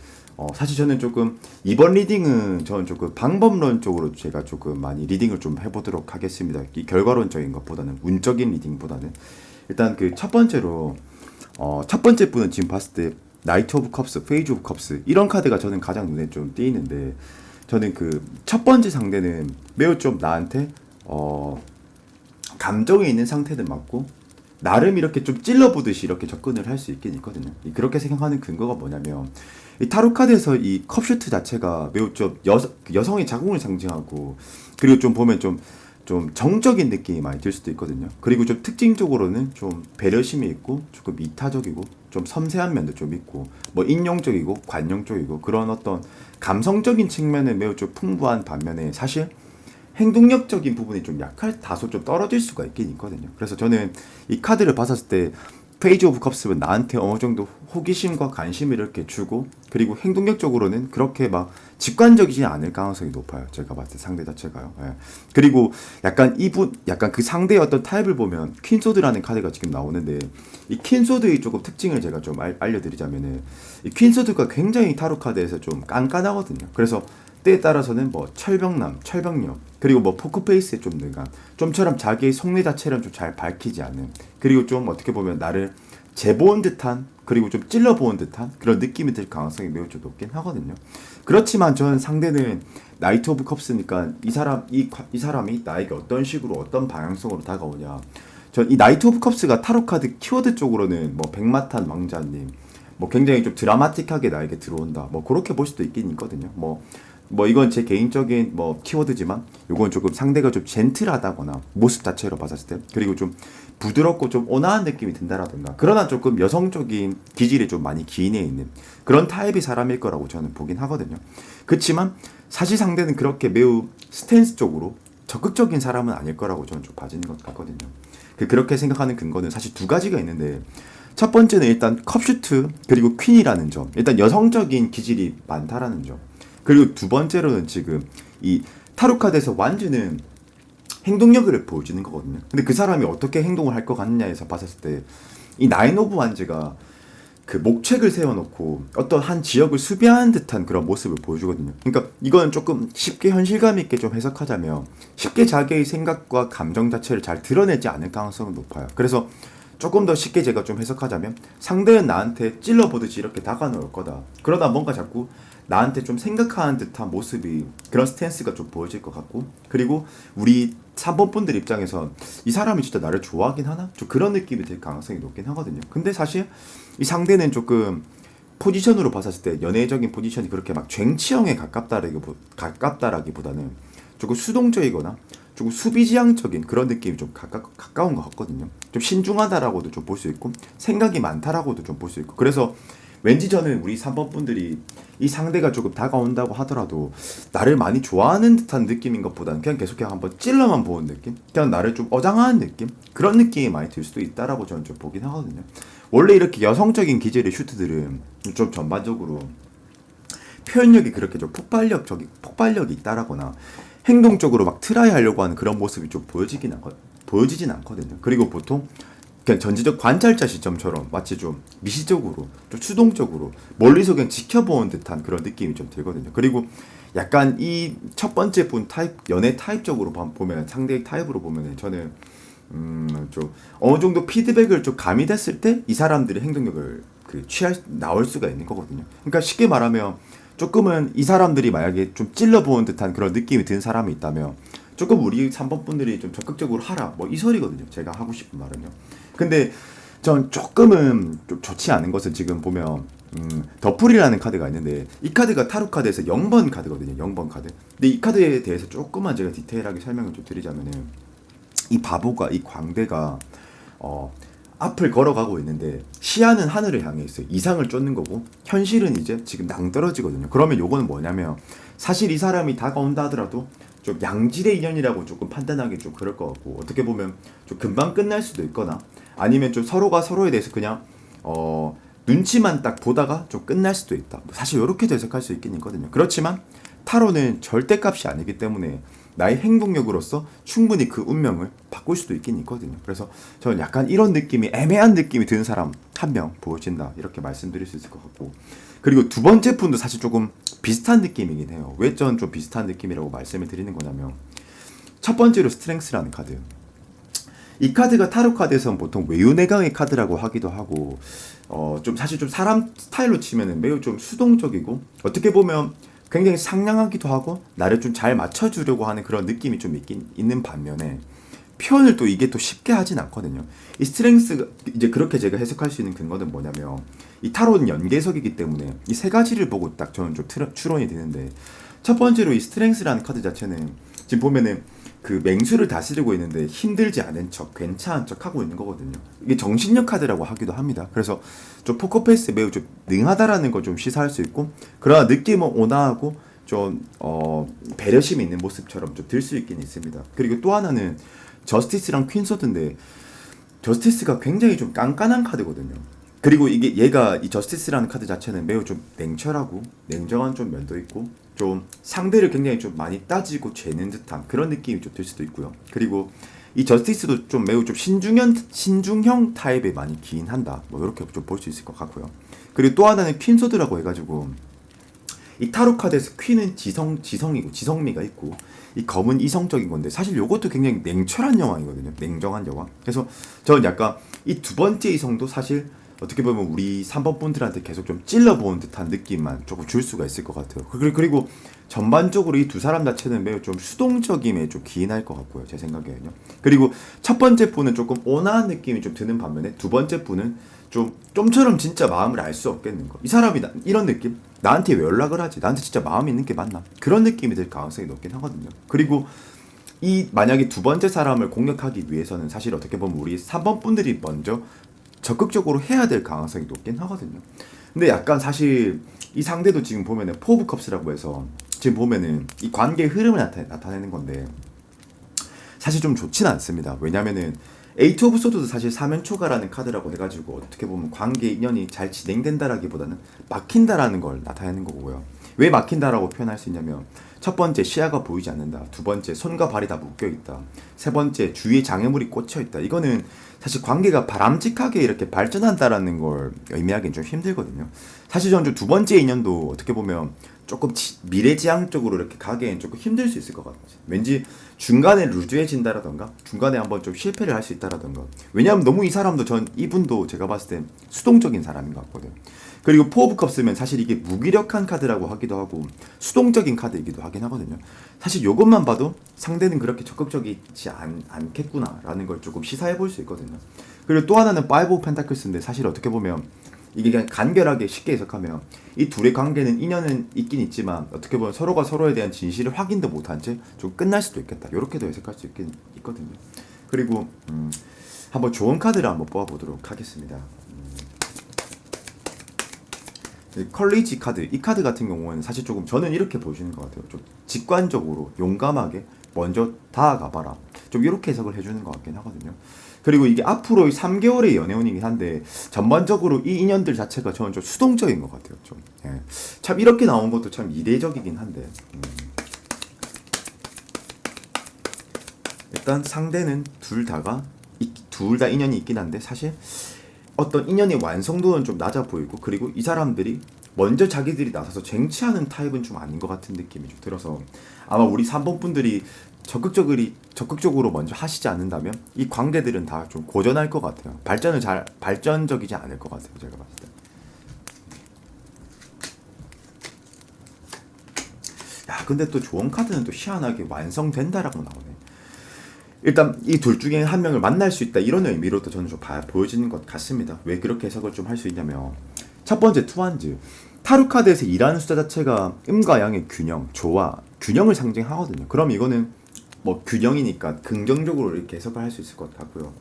S1: 사실 저는 조금 이번 리딩은 저는 조금 방법론적으로 제가 조금 많이 리딩을 좀 해보도록 하겠습니다. 이 결과론적인 것보다는 운적인 리딩보다는 일단 그 첫 번째로 첫 번째 분은 지금 봤을 때 나이트 오브 컵스, 페이지 오브 컵스 이런 카드가 저는 가장 눈에 좀 띄이는데 저는 그 첫 번째 상대는 매우 좀 나한테 감정에 있는 상태는 맞고 나름 이렇게 좀 찔러보듯이 이렇게 접근을 할 수 있긴 있거든요. 그렇게 생각하는 근거가 뭐냐면 이 타로 카드에서 이 컵슈트 자체가 매우 좀 여성의 자궁을 상징하고 그리고 좀 보면 좀 정적인 느낌이 많이 들 수도 있거든요. 그리고 좀 특징적으로는 좀 배려심이 있고 조금 이타적이고 좀 섬세한 면도 좀 있고 뭐 인용적이고 관용적이고 그런 어떤 감성적인 측면은 매우 좀 풍부한 반면에 사실 행동력적인 부분이 좀 다소 좀 떨어질 수가 있긴 있거든요. 그래서 저는 이 카드를 봤을 때 페이지 오브 컵스는 나한테 어느 정도 호기심과 관심을 이렇게 주고, 그리고 행동력적으로는 그렇게 막 직관적이지 않을 가능성이 높아요. 제가 봤을 때 상대 자체가요. 예. 그리고 약간 그 상대의 어떤 타입을 보면 퀸소드라는 카드가 지금 나오는데, 이 퀸소드의 조금 특징을 제가 좀 알려드리자면은, 이 퀸소드가 굉장히 타로 카드에서 좀 깐깐하거든요. 그래서 때에 따라서는 뭐 철벽남, 그리고 뭐 포크페이스에 좀 능한, 좀처럼 자기의 속내 자체를 좀 잘 밝히지 않는, 그리고 좀 어떻게 보면 나를 재보은 듯한, 그리고 좀 찔러보은 듯한 그런 느낌이 들 가능성이 매우 좀 높긴 하거든요. 그렇지만 저는 상대는 나이트 오브 컵스니까 이 사람이 나에게 어떤 식으로 어떤 방향성으로 다가오냐. 전 이 나이트 오브 컵스가 타로 카드 키워드 쪽으로는 뭐 백마탄 왕자님, 뭐 굉장히 좀 드라마틱하게 나에게 들어온다, 뭐 그렇게 볼 수도 있긴 있거든요. 뭐 이건 제 개인적인 뭐 키워드지만, 요건 조금 상대가 좀 젠틀하다거나 모습 자체로 봤을 때, 그리고 좀 부드럽고 좀 온화한 느낌이 든다라든가, 그러나 조금 여성적인 기질이 좀 많이 기인해 있는 그런 타입의 사람일 거라고 저는 보긴 하거든요. 그렇지만 사실 상대는 그렇게 매우 스탠스 쪽으로 적극적인 사람은 아닐 거라고 저는 좀 봐지는 것 같거든요. 그렇게 생각하는 근거는 사실 두 가지가 있는데, 첫 번째는 일단 컵슈트 그리고 퀸이라는 점, 일단 여성적인 기질이 많다라는 점. 그리고 두 번째로는 지금 이 타로 카드에서 완주는 행동력을 보여주는 거거든요. 근데 그 사람이 어떻게 행동을 할 것 같냐에서 봤을 때, 이 나인 오브 완즈가 그 목책을 세워놓고 어떤 한 지역을 수비하는 듯한 그런 모습을 보여주거든요. 그러니까 이건 조금 쉽게 현실감 있게 좀 해석하자면, 쉽게 자기의 생각과 감정 자체를 잘 드러내지 않을 가능성은 높아요. 그래서 조금 더 쉽게 제가 좀 해석하자면, 상대는 나한테 찔러보듯이 이렇게 다가올 거다. 그러다 뭔가 자꾸 나한테 좀 생각하는 듯한 모습이, 그런 스탠스가 좀 보여질 것 같고, 그리고 우리 3번 분들 입장에선 이 사람이 진짜 나를 좋아하긴 하나? 좀 그런 느낌이 들 가능성이 높긴 하거든요. 근데 사실 이 상대는 조금 포지션으로 봤을 때 연애적인 포지션이 그렇게 막 쟁취형에 가깝다라기보다는 조금 수동적이거나 조금 수비지향적인 그런 느낌이 좀 가까운 것 같거든요. 좀 신중하다라고도 좀 볼 수 있고, 생각이 많다라고도 좀 볼 수 있고. 그래서 왠지 저는 우리 3번 분들이 이 상대가 조금 다가온다고 하더라도 나를 많이 좋아하는 듯한 느낌인 것보다는 그냥 계속 한번 찔러만 보는 느낌? 그냥 나를 좀 어장하는 느낌? 그런 느낌이 많이 들 수도 있다라고 저는 좀 보긴 하거든요. 원래 이렇게 여성적인 기질의 슈트들은 좀 전반적으로 표현력이 그렇게 좀 폭발력이 있다라거나 행동적으로 막 트라이 하려고 하는 그런 모습이 좀 보여지진 않거든요. 그리고 보통 그냥 전지적 관찰자 시점처럼 마치 좀 미시적으로, 좀 수동적으로 멀리서 그냥 지켜보는 듯한 그런 느낌이 좀 들거든요. 그리고 약간 이 첫 번째 분 타입, 연애 타입적으로 보면, 상대의 타입으로 보면 저는 좀 어느 정도 피드백을 좀 감이 됐을 때 이 사람들의 행동력을 나올 수가 있는 거거든요. 그러니까 쉽게 말하면, 조금은 이 사람들이 만약에 좀 찔러보는 듯한 그런 느낌이 든 사람이 있다면, 조금 우리 3번 분들이 좀 적극적으로 하라, 뭐 이 소리거든요. 제가 하고 싶은 말은요. 근데 전 조금은 좀 좋지 않은 것은, 지금 보면 더풀이라는 카드가 있는데, 이 카드가 타로 카드에서 0번 카드거든요. 0번 카드. 근데 이 카드에 대해서 조금만 제가 디테일하게 설명을 좀 드리자면은, 이 바보가, 이 광대가 앞을 걸어가고 있는데 시야는 하늘을 향해 있어요. 이상을 쫓는 거고, 현실은 이제 지금 낭떨어지거든요. 그러면 요거는 뭐냐면, 사실 이 사람이 다가온다 하더라도 좀 양질의 인연이라고 조금 판단하기 좀 그럴 것 같고, 어떻게 보면 좀 금방 끝날 수도 있거나, 아니면 좀 서로가 서로에 대해서 그냥 눈치만 딱 보다가 좀 끝날 수도 있다. 사실 이렇게도 해석할 수 있긴 있거든요. 그렇지만 타로는 절대값이 아니기 때문에 나의 행동력으로서 충분히 그 운명을 바꿀 수도 있긴 있거든요. 그래서 저는 약간 이런 느낌이, 애매한 느낌이 드는 사람 한 명 보여진다, 이렇게 말씀드릴 수 있을 것 같고. 그리고 두 번째 분도 사실 조금 비슷한 느낌이긴 해요. 왜 저는 좀 비슷한 느낌이라고 말씀을 드리는 거냐면, 첫 번째로 스트렝스라는 카드. 이 카드가 타로 카드에서는 보통 외유내강의 카드라고 하기도 하고, 좀 사실 좀 사람 스타일로 치면은 매우 좀 수동적이고, 어떻게 보면 굉장히 상냥하기도 하고, 나를 좀 잘 맞춰주려고 하는 그런 느낌이 좀 있는 반면에, 표현을 또 이게 또 쉽게 하진 않거든요. 이 스트렝스가 이제 그렇게 제가 해석할 수 있는 근거는 뭐냐면, 이 타로는 연계석이기 때문에 이 세 가지를 보고 딱 저는 좀 추론이 되는데, 첫 번째로 이 스트렝스라는 카드 자체는 지금 보면은 그 맹수를 다스리고 있는데 힘들지 않은 척, 괜찮은 척 하고 있는 거거든요. 이게 정신력 카드라고 하기도 합니다. 그래서 좀 포커페이스에 매우 좀 능하다라는 걸 좀 시사할 수 있고, 그러나 느낌은 온화하고 좀 배려심이 있는 모습처럼 좀 들 수 있긴 있습니다. 그리고 또 하나는 저스티스랑 퀸소드인데 저스티스가 굉장히 좀 깐깐한 카드거든요. 그리고 이게 얘가 이 저스티스라는 카드 자체는 매우 좀 냉철하고 냉정한 좀 면도 있고 좀 상대를 굉장히 좀 많이 따지고 죄는 듯한 그런 느낌이 좀 들 수도 있고요. 그리고 이 저스티스도 좀 매우 좀 신중형 타입에 많이 기인한다. 뭐 이렇게 좀 볼 수 있을 것 같고요. 그리고 또 하나는 퀸소드라고 해가지고 이 타로 카드에서 퀸은 지성이고 지성미가 있고 이 검은 이성적인 건데 사실 요것도 굉장히 냉철한 여왕이거든요. 냉정한 여왕. 그래서 저는 약간 이 두 번째 이성도 사실 어떻게 보면 우리 3번 분들한테 계속 좀 찔러보는 듯한 느낌만 조금 줄 수가 있을 것 같아요. 그리고 전반적으로 이 두 사람 자체는 매우 좀 수동적임에 좀 기인할 것 같고요. 제 생각에는요. 그리고 첫 번째 분은 조금 온화한 느낌이 좀 드는 반면에 두 번째 분은 좀처럼 진짜 마음을 알 수 없겠는 거. 이 사람이 이런 느낌? 나한테 왜 연락을 하지? 나한테 진짜 마음이 있는 게 맞나? 그런 느낌이 들 가능성이 높긴 하거든요. 그리고 이 만약에 두 번째 사람을 공략하기 위해서는 사실 어떻게 보면 우리 3번 분들이 먼저 적극적으로 해야 될 가능성이 높긴 하거든요. 근데 약간 사실 이 상대도 지금 보면은 포 오브 컵스라고 해서 지금 보면은 이 관계의 흐름을 나타내는 건데 사실 좀 좋지는 않습니다. 왜냐면은 에이트 오브 소드도 사실 사면초가라는 카드라고 해가지고 어떻게 보면 관계 인연이 잘 진행된다라기보다는 막힌다라는 걸 나타내는 거고요. 왜 막힌다라고 표현할 수 있냐면 첫 번째 시야가 보이지 않는다. 두 번째 손과 발이 다 묶여 있다. 세 번째 주위에 장애물이 꽂혀 있다. 이거는 사실 관계가 바람직하게 이렇게 발전한다라는 걸 의미하기는 좀 힘들거든요. 사실 저는 두 번째 인연도 어떻게 보면 조금 미래지향적으로 이렇게 가기엔 조금 힘들 수 있을 것 같아요. 왠지 중간에 루즈해진다라던가 중간에 한번 좀 실패를 할 수 있다라던가. 왜냐하면 너무 이 사람도 이분도 제가 봤을 때 수동적인 사람인 것 같거든요. 그리고 포 오브 컵스면 사실 이게 무기력한 카드라고 하기도 하고 수동적인 카드이기도 하긴 하거든요. 사실 이것만 봐도 상대는 그렇게 적극적이지 않겠구나라는 걸 조금 시사해 볼 수 있거든요. 그리고 또 하나는 파이브 오브 펜타클스인데 사실 어떻게 보면 이게 그냥 간결하게 쉽게 해석하면 이 둘의 관계는 인연은 있긴 있지만 어떻게 보면 서로가 서로에 대한 진실을 확인도 못한 채 좀 끝날 수도 있겠다. 이렇게도 해석할 수 있긴 있거든요. 그리고 한번 좋은 카드를 한번 뽑아보도록 하겠습니다. 컬리지 카드, 이 카드 같은 경우는 사실 조금 저는 이렇게 보시는 것 같아요. 좀 직관적으로 용감하게 먼저 다가가봐라. 좀 이렇게 해석을 해주는 것 같긴 하거든요. 그리고 이게 앞으로 3개월의 연애운이긴 한데 전반적으로 이 인연들 자체가 저는 좀 수동적인 것 같아요. 좀 예. 참 이렇게 나온 것도 참 이례적이긴 한데 일단 상대는 둘 다 인연이 있긴 한데 사실 어떤 인연의 완성도는 좀 낮아 보이고 그리고 이 사람들이 먼저 자기들이 나서서 쟁취하는 타입은 좀 아닌 것 같은 느낌이 좀 들어서 아마 우리 3번 분들이 적극적으로 먼저 하시지 않는다면 이 관계들은 다 좀 고전할 것 같아요. 발전적이지 않을 것 같아요. 제가 봤을 때. 야, 근데 또 좋은 카드는 또 희한하게 완성된다라고 나오네. 일단 이 둘 중에 한 명을 만날 수 있다 이런 의미로도 저는 좀 보여지는 것 같습니다. 왜 그렇게 해석을 좀 할 수 있냐면 첫 번째 투한즈 타로 카드에서 일하는 숫자 자체가 음과 양의 균형, 조화, 균형을 상징하거든요. 그럼 이거는 뭐 균형이니까 긍정적으로 이렇게 해석을 할 수 있을 것 같고요.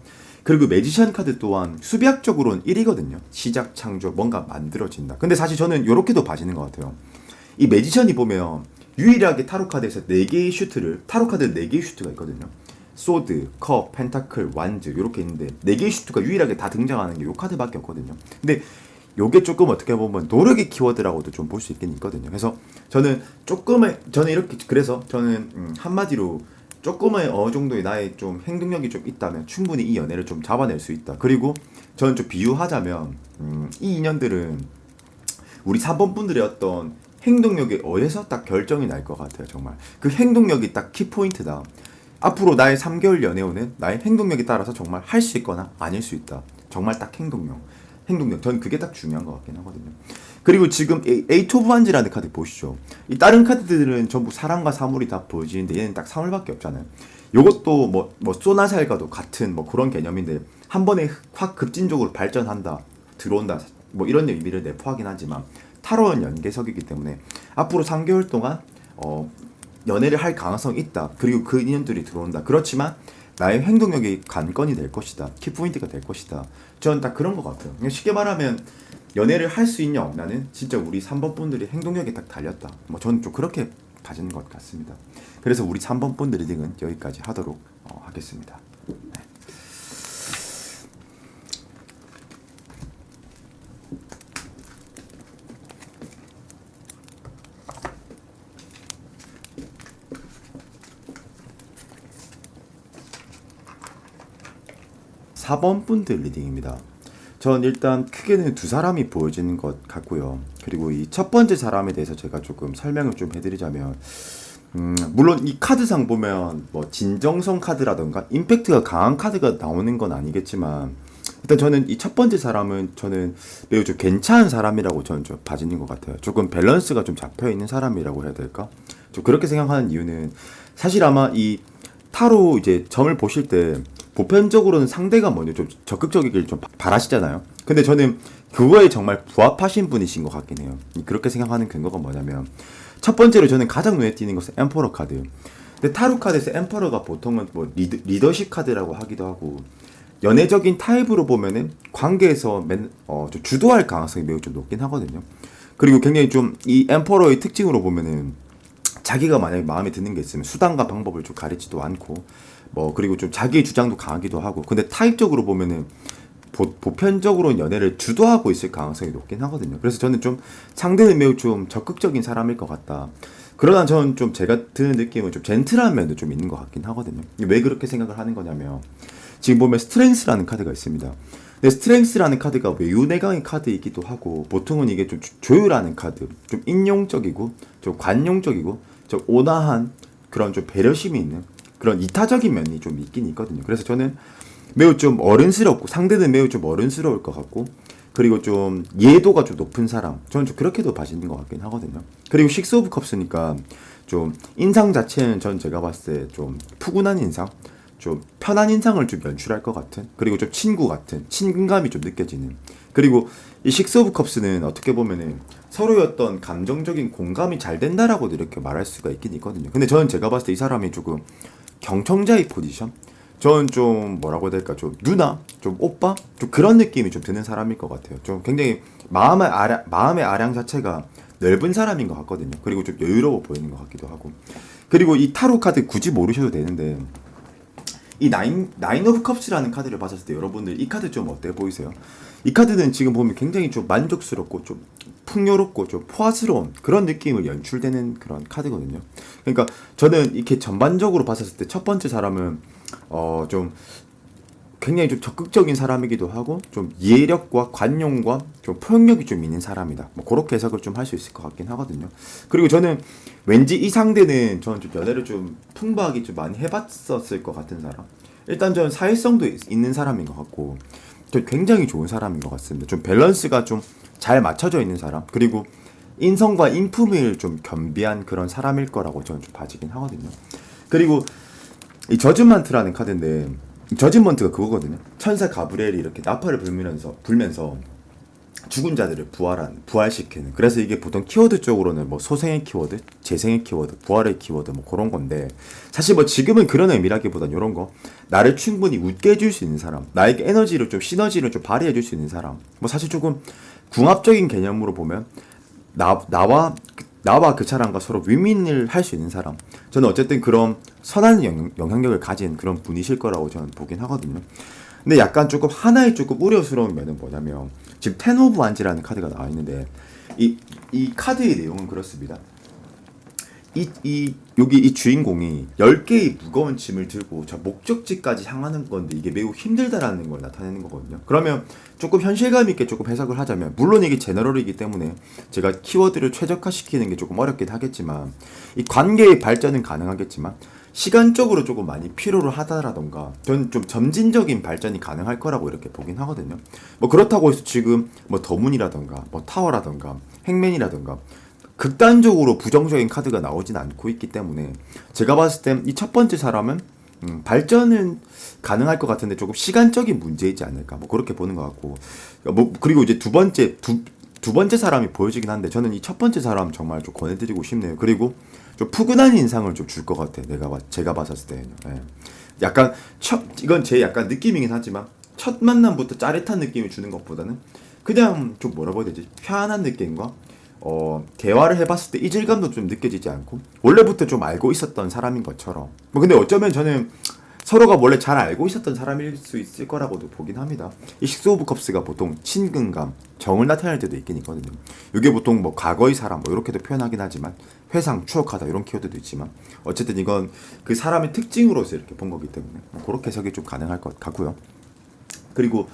S1: 그리고 매지션 카드 또한 수비학적으로는 1이거든요. 시작, 창조, 뭔가 만들어진다. 근데 사실 저는 이렇게도 봐지는 것 같아요. 이 매지션이 보면 유일하게 타로 카드에서 4개의 슈트를 타로 카드 4개의 슈트가 있거든요. 소드, 컵, 펜타클, 완즈 이렇게 있는데 4개의 슈트가 유일하게 다 등장하는 게 이 카드밖에 없거든요. 근데 요게 조금 어떻게 보면 노력의 키워드라고도 좀 볼 수 있긴 있거든요. 그래서 저는 이렇게 그래서 저는 한마디로 조금의 어느 정도의 나의 좀 행동력이 좀 있다면 충분히 이 연애를 좀 잡아낼 수 있다. 그리고 저는 좀 비유하자면 이 인연들은 우리 3번 분들의 어떤 행동력에 의해서 딱 결정이 날 것 같아요. 정말 그 행동력이 딱 키포인트다. 앞으로 나의 3개월 연애운은 나의 행동력에 따라서 정말 할 수 있거나 아닐 수 있다. 정말 딱 행동력. 저는 그게 딱 중요한 것 같긴 하거든요. 그리고 지금 에이트 오브 환즈라는 카드 보시죠. 이 다른 카드들은 전부 사랑과 사물이 다 보여지는데 얘는 딱 사물밖에 없잖아요. 요것도 뭐 소나살과도 같은 뭐 그런 개념인데 한 번에 확 급진적으로 발전한다, 들어온다, 뭐 이런 의미를 내포하긴 하지만 타로는 연계석이기 때문에 앞으로 3개월 동안 연애를 할 가능성이 있다. 그리고 그 인연들이 들어온다. 그렇지만 나의 행동력이 관건이 될 것이다. 키포인트가 될 것이다. 저는 딱 그런 것 같아요. 그냥 쉽게 말하면 연애를 할 수 있냐 없냐는 진짜 우리 3번 분들이 행동력이 딱 달렸다. 뭐 저는 좀 그렇게 가지는 것 같습니다. 그래서 우리 3번 분들 리딩은 여기까지 하도록 하겠습니다. 네. 4번 분들 리딩입니다. 전 일단 크게는 두 사람이 보여지는 것 같고요. 그리고 이 첫 번째 사람에 대해서 제가 조금 설명을 좀 해드리자면, 물론 이 카드상 보면 뭐 진정성 카드라던가 임팩트가 강한 카드가 나오는 건 아니겠지만, 일단 저는 이 첫 번째 사람은 저는 매우 좀 괜찮은 사람이라고 저는 좀 봐지는 것 같아요. 조금 밸런스가 좀 잡혀 있는 사람이라고 해야 될까? 좀 그렇게 생각하는 이유는 사실 아마 이 타로 이제 점을 보실 때 보편적으로는 상대가 먼저 좀 적극적이길 좀 바라시잖아요. 근데 저는 그거에 정말 부합하신 분이신 것 같긴 해요. 그렇게 생각하는 근거가 뭐냐면, 첫 번째로 저는 가장 눈에 띄는 것은 엠퍼러 카드. 근데 타로 카드에서 엠퍼러가 보통은 뭐 리더십 카드라고 하기도 하고, 연애적인 타입으로 보면은 관계에서 좀 주도할 가능성이 매우 좀 높긴 하거든요. 그리고 굉장히 좀 이 엠퍼러의 특징으로 보면은 자기가 만약에 마음에 드는 게 있으면 수단과 방법을 좀 가리지도 않고, 뭐 그리고 좀 자기의 주장도 강하기도 하고, 근데 타입적으로 보면은 보편적으로는 연애를 주도하고 있을 가능성이 높긴 하거든요. 그래서 저는 좀 상대는 매우 좀 적극적인 사람일 것 같다. 그러나 저는 좀 제가 드는 느낌은 좀 젠틀한 면도 좀 있는 것 같긴 하거든요. 왜 그렇게 생각을 하는 거냐면, 지금 보면 스트렝스라는 카드가 있습니다. 근데 스트렝스라는 카드가 외유내강의 카드이기도 하고, 보통은 이게 좀 조율하는 카드, 좀 인용적이고 좀 관용적이고 좀 온화한 그런 좀 배려심이 있는 그런 이타적인 면이 좀 있긴 있거든요. 그래서 저는 매우 좀 어른스럽고, 상대는 매우 좀 어른스러울 것 같고, 그리고 좀 이해도가 좀 높은 사람, 저는 좀 그렇게도 봐지는 것 같긴 하거든요. 그리고 식스 오브 컵스니까 좀 인상 자체는 전 제가 봤을 때 좀 푸근한 인상, 좀 편한 인상을 좀 연출할 것 같은, 그리고 좀 친구 같은 친근감이 좀 느껴지는, 그리고 이 식스 오브 컵스는 어떻게 보면은 서로의 어떤 감정적인 공감이 잘 된다라고도 이렇게 말할 수가 있긴 있거든요. 근데 저는 제가 봤을 때 이 사람이 조금 경청자의 포지션? 저는 좀 뭐라고 해야 될까, 좀 누나? 좀 오빠? 좀 그런 느낌이 좀 드는 사람일 것 같아요. 좀 굉장히 마음의 아량 자체가 넓은 사람인 것 같거든요. 그리고 좀 여유로워 보이는 것 같기도 하고. 그리고 이 타로 카드 굳이 모르셔도 되는데, 이 나인 오브 컵스라는 카드를 봤을 때 여러분들 이 카드 좀 어때 보이세요? 이 카드는 지금 보면 굉장히 좀 만족스럽고 좀 풍요롭고 좀 포화스러운 그런 느낌을 연출되는 그런 카드거든요. 그러니까 저는 이렇게 전반적으로 봤을 때 첫 번째 사람은 좀 굉장히 좀 적극적인 사람이기도 하고, 좀 이해력과 관용과 좀 포용력이 좀 있는 사람이다. 뭐 그렇게 해석을 좀 할 수 있을 것 같긴 하거든요. 그리고 저는 왠지 이 상대는 저는 좀 연애를 좀 풍부하게 좀 많이 해봤었을 것 같은 사람. 일단 저는 사회성도 있는 사람인 것 같고, 저 굉장히 좋은 사람인 것 같습니다. 좀 밸런스가 좀 잘 맞춰져 있는 사람. 그리고 인성과 인품을 좀 겸비한 그런 사람일 거라고 저는 좀 봐지긴 하거든요. 그리고 이 저지먼트라는 카드인데, 저지먼트가 그거거든요. 천사 가브리엘이 이렇게 나팔을 불면서 죽은 자들을 부활시키는. 그래서 이게 보통 키워드 쪽으로는 뭐 소생의 키워드, 재생의 키워드, 부활의 키워드 뭐 그런 건데, 사실 뭐 지금은 그런 의미라기보단 이런 거, 나를 충분히 웃게 해줄 수 있는 사람, 나에게 에너지를 좀 시너지를 좀 발휘해 줄 수 있는 사람. 뭐 사실 조금 궁합적인 개념으로 보면 나와 그 사람과 서로 윈윈을 할 수 있는 사람. 저는 어쨌든 그런 선한 영향력을 가진 그런 분이실 거라고 저는 보긴 하거든요. 근데 약간 조금 하나의 조금 우려스러운 면은 뭐냐면, 지금 텐 오브 완지라는 카드가 나와 있는데, 이 카드의 내용은 그렇습니다. 여기 이 주인공이 10개의 무거운 짐을 들고 저 목적지까지 향하는 건데, 이게 매우 힘들다라는 걸 나타내는 거거든요. 그러면 조금 현실감 있게 조금 해석을 하자면, 물론 이게 제너럴이기 때문에 제가 키워드를 최적화시키는 게 조금 어렵긴 하겠지만, 이 관계의 발전은 가능하겠지만 시간적으로 조금 많이 필요로 하다라던가, 저는 좀 점진적인 발전이 가능할 거라고 이렇게 보긴 하거든요. 뭐 그렇다고 해서 지금 뭐 더문이라던가 뭐 타워라던가 행맨이라던가 극단적으로 부정적인 카드가 나오진 않고 있기 때문에, 제가 봤을 땐 이 첫 번째 사람은 발전은 가능할 것 같은데 조금 시간적인 문제이지 않을까, 뭐 그렇게 보는 것 같고, 뭐 그리고 이제 두 번째 사람이 보여지긴 한데, 저는 이 첫 번째 사람 정말 좀 권해드리고 싶네요. 그리고 좀 푸근한 인상을 좀 줄 것 같아. 제가 봤었을 때는. 예. 약간 이건 제 약간 느낌이긴 하지만 첫 만남부터 짜릿한 느낌을 주는 것보다는 그냥 좀 뭐라고 해야 되지? 편안한 느낌과 대화를 해봤을 때 이질감도 좀 느껴지지 않고 원래부터 좀 알고 있었던 사람인 것처럼 뭐 근데 어쩌면 저는 서로가 원래 잘 알고 있었던 사람일 수 있을 거라고도 보긴 합니다. 이 식스 오브 컵스가 보통 친근감, 정을 나타낼 때도 있긴 있거든요. 이게 보통 뭐 과거의 사람 뭐 이렇게도 표현하긴 하지만 회상, 추억하다 이런 키워드도 있지만 어쨌든 이건 그 사람의 특징으로서 이렇게 본 거기 때문에 뭐 그렇게 해석이 좀 가능할 것 같고요. 그리고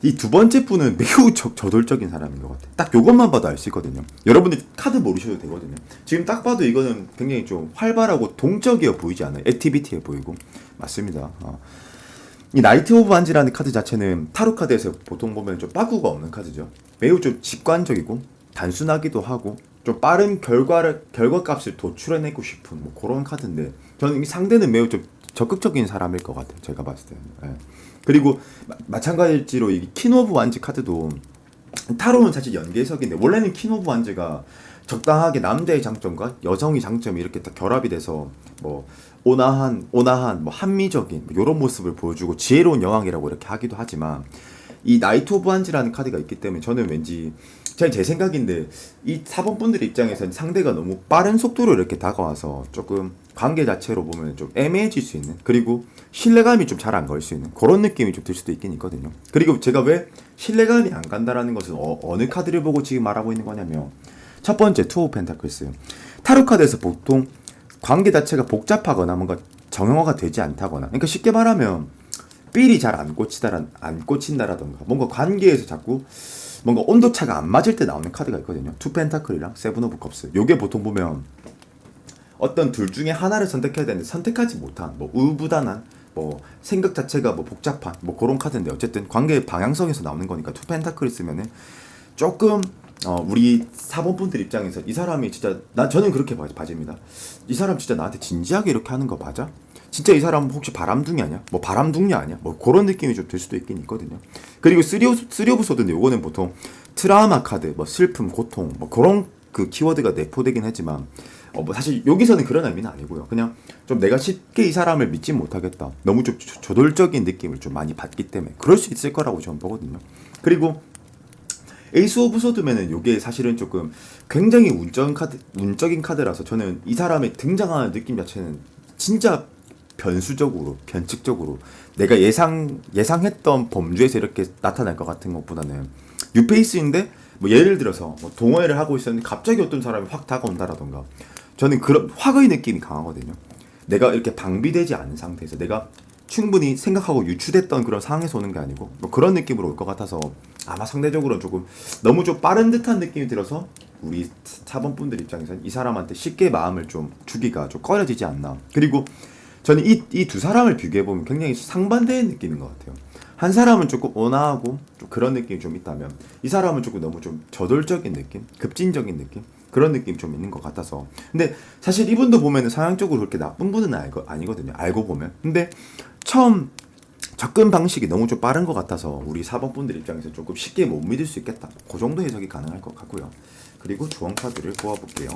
S1: 이 두 번째 분은 매우 저돌적인 사람인 것 같아요. 딱 요것만 봐도 알 수 있거든요. 여러분들 카드 모르셔도 되거든요. 지금 딱 봐도 이거는 굉장히 좀 활발하고 동적이어 보이지 않아요. 액티비티해 보이고. 맞습니다. 이 나이트 오브 반지라는 카드 자체는 타로 카드에서 보통 보면 좀 빠꾸가 없는 카드죠. 매우 좀 직관적이고 단순하기도 하고 좀 빠른 결과값을 도출해내고 싶은 뭐 그런 카드인데 저는 이 상대는 매우 좀 적극적인 사람일 것 같아요. 제가 봤을 때는. 예. 그리고 마찬가지로 이 퀸 오브 완즈 카드도 타로는 사실 연계석인데 원래는 퀸 오브 완즈가 적당하게 남자의 장점과 여성의 장점이 이렇게 딱 결합이 돼서 뭐 온화한 뭐 합리적인 뭐 이런 모습을 보여주고 지혜로운 여왕이라고 이렇게 하기도 하지만 이 나이트 오브 한즈라는 카드가 있기 때문에 저는 왠지 제 생각인데 이 4번 분들 입장에서는 상대가 너무 빠른 속도로 이렇게 다가와서 조금 관계 자체로 보면 좀 애매해질 수 있는 그리고 신뢰감이 좀 잘 안 걸 수 있는 그런 느낌이 좀 들 수도 있긴 있거든요. 그리고 제가 왜 신뢰감이 안 간다라는 것은 어느 카드를 보고 지금 말하고 있는 거냐면 첫 번째 투 오브 펜타클스요. 타로 카드에서 보통 관계 자체가 복잡하거나 뭔가 정형화가 되지 않다거나 그러니까 쉽게 말하면 삘이 잘 안 꽂힌다라던가 뭔가 관계에서 자꾸 뭔가 온도차가 안 맞을 때 나오는 카드가 있거든요. 투 펜타클이랑 세븐 오브 컵스. 요게 보통 보면 어떤 둘 중에 하나를 선택해야 되는데 선택하지 못한 뭐 우부단한 뭐 생각 자체가 뭐 복잡한 뭐 그런 카드인데 어쨌든 관계의 방향성에서 나오는 거니까 투 펜타클 있으면은 조금 우리 4번 분들 입장에서 이 사람이 진짜 저는 그렇게 봐집니다. 이 사람 진짜 나한테 진지하게 이렇게 하는 거 맞아? 진짜 이 사람 혹시 바람둥이 아니야? 뭐 바람둥이 아니야? 뭐 그런 느낌이 좀 들 수도 있긴 있거든요. 그리고 쓰리 오브 소드인데 요거는 보통 트라우마 카드, 뭐 슬픔, 고통, 뭐 그런 그 키워드가 내포되긴 했지만 뭐 사실 여기서는 그런 의미는 아니고요. 그냥 좀 내가 쉽게 이 사람을 믿지 못하겠다. 너무 좀 저돌적인 느낌을 좀 많이 받기 때문에 그럴 수 있을 거라고 저는 보거든요. 그리고 에이스 오브 소드면은 요게 사실은 조금 굉장히 운적인 카드라서 저는 이 사람의 등장하는 느낌 자체는 진짜 변수적으로, 변칙적으로 내가 예상했던 범주에서 이렇게 나타날 것 같은 것보다는 뉴페이스인데 뭐 예를 들어서 뭐 동호회를 하고 있었는데 갑자기 어떤 사람이 확 다가온다라던가 저는 그런 확의 느낌이 강하거든요. 내가 이렇게 방비되지 않은 상태에서 내가 충분히 생각하고 유추됐던 그런 상황에서 오는 게 아니고 뭐 그런 느낌으로 올 것 같아서 아마 상대적으로 조금 너무 좀 빠른 듯한 느낌이 들어서 우리 4번 분들 입장에서는 이 사람한테 쉽게 마음을 좀 주기가 좀 꺼려지지 않나. 그리고 저는 이 두 사람을 비교해보면 굉장히 상반되는 느낌인 것 같아요. 한 사람은 조금 온화하고 좀 그런 느낌이 좀 있다면 이 사람은 조금 너무 좀 저돌적인 느낌, 급진적인 느낌 그런 느낌이 좀 있는 것 같아서 근데 사실 이분도 보면은 성향적으로 그렇게 나쁜 분은 아니거든요. 알고 보면 근데 처음 접근 방식이 너무 좀 빠른 것 같아서 우리 4번 분들 입장에서 조금 쉽게 못 믿을 수 있겠다. 그 정도 해석이 가능할 것 같고요. 그리고 주원 카드를 뽑아볼게요.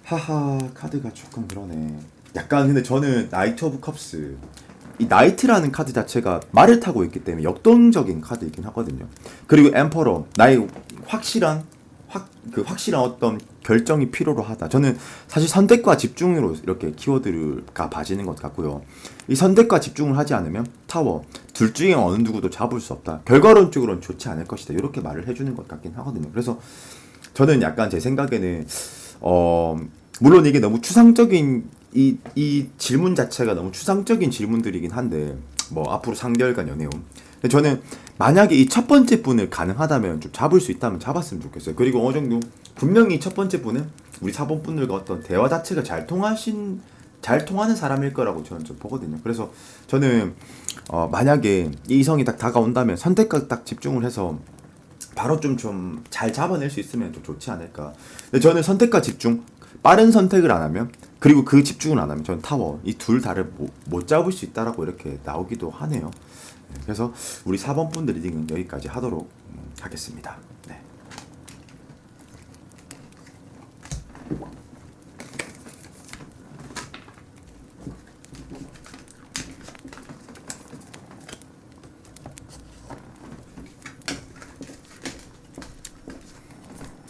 S1: 하하 카드가 조금 그러네. 약간 근데 저는 나이트 오브 컵스 이 나이트라는 카드 자체가 말을 타고 있기 때문에 역동적인 카드이긴 하거든요. 그리고 엠퍼러 나의 확실한 어떤 결정이 필요로 하다. 저는 사실 선택과 집중으로 이렇게 키워드가 봐지는 것 같고요. 이 선택과 집중을 하지 않으면 타워 둘 중에 어느 누구도 잡을 수 없다. 결과론적으로는 좋지 않을 것이다. 이렇게 말을 해주는 것 같긴 하거든요. 그래서 저는 약간 제 생각에는 물론 이게 너무 추상적인 이 질문 자체가 너무 추상적인 질문들이긴 한데 뭐 앞으로 3개월간 연애운 근데 저는 만약에 이 첫 번째 분을 가능하다면 좀 잡을 수 있다면 잡았으면 좋겠어요. 그리고 어느 정도 분명히 첫 번째 분은 우리 4번 분들과 어떤 대화 자체가 잘 통하는 사람일 거라고 저는 좀 보거든요. 그래서 저는 만약에 이 이성이 딱 다가온다면 선택과 딱 집중을 해서 바로 좀 잘 잡아낼 수 있으면 좀 좋지 않을까. 근데 저는 선택과 집중, 빠른 선택을 안 하면 그리고 그 집중을 안 하면 저는 타워 이 둘 다를 못 잡을 수 있다라고 이렇게 나오기도 하네요. 그래서 우리 4번 분들 리딩은 여기까지 하도록 하겠습니다. 네.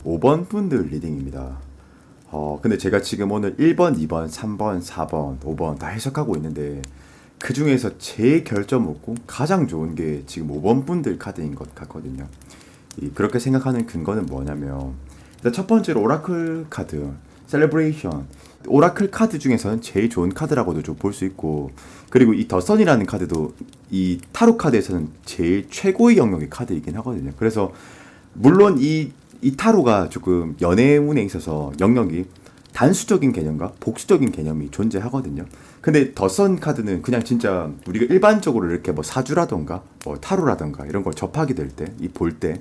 S1: (5번) 분들 리딩입니다. 근데 제가 지금 오늘 1번, 2번, 3번, 4번, 5번 다 해석하고 있는데 그 중에서 제일 결점 없고 가장 좋은 게 지금 5번 분들 카드인 것 같거든요. 그렇게 생각하는 근거는 뭐냐면 일단 첫 번째로 오라클 카드, 셀레브레이션. 오라클 카드 중에서는 제일 좋은 카드라고도 좀 볼 수 있고, 그리고 이 더 선이라는 카드도 이 타로 카드에서는 제일 최고의 영역의 카드이긴 하거든요. 그래서 물론 이 타로가 조금 연애운에 있어서 영역이 단수적인 개념과 복수적인 개념이 존재하거든요. 근데 더 선 카드는 그냥 진짜 우리가 일반적으로 이렇게 뭐 사주라던가 뭐 타로라던가 이런 걸 접하게 될 때, 이 볼 때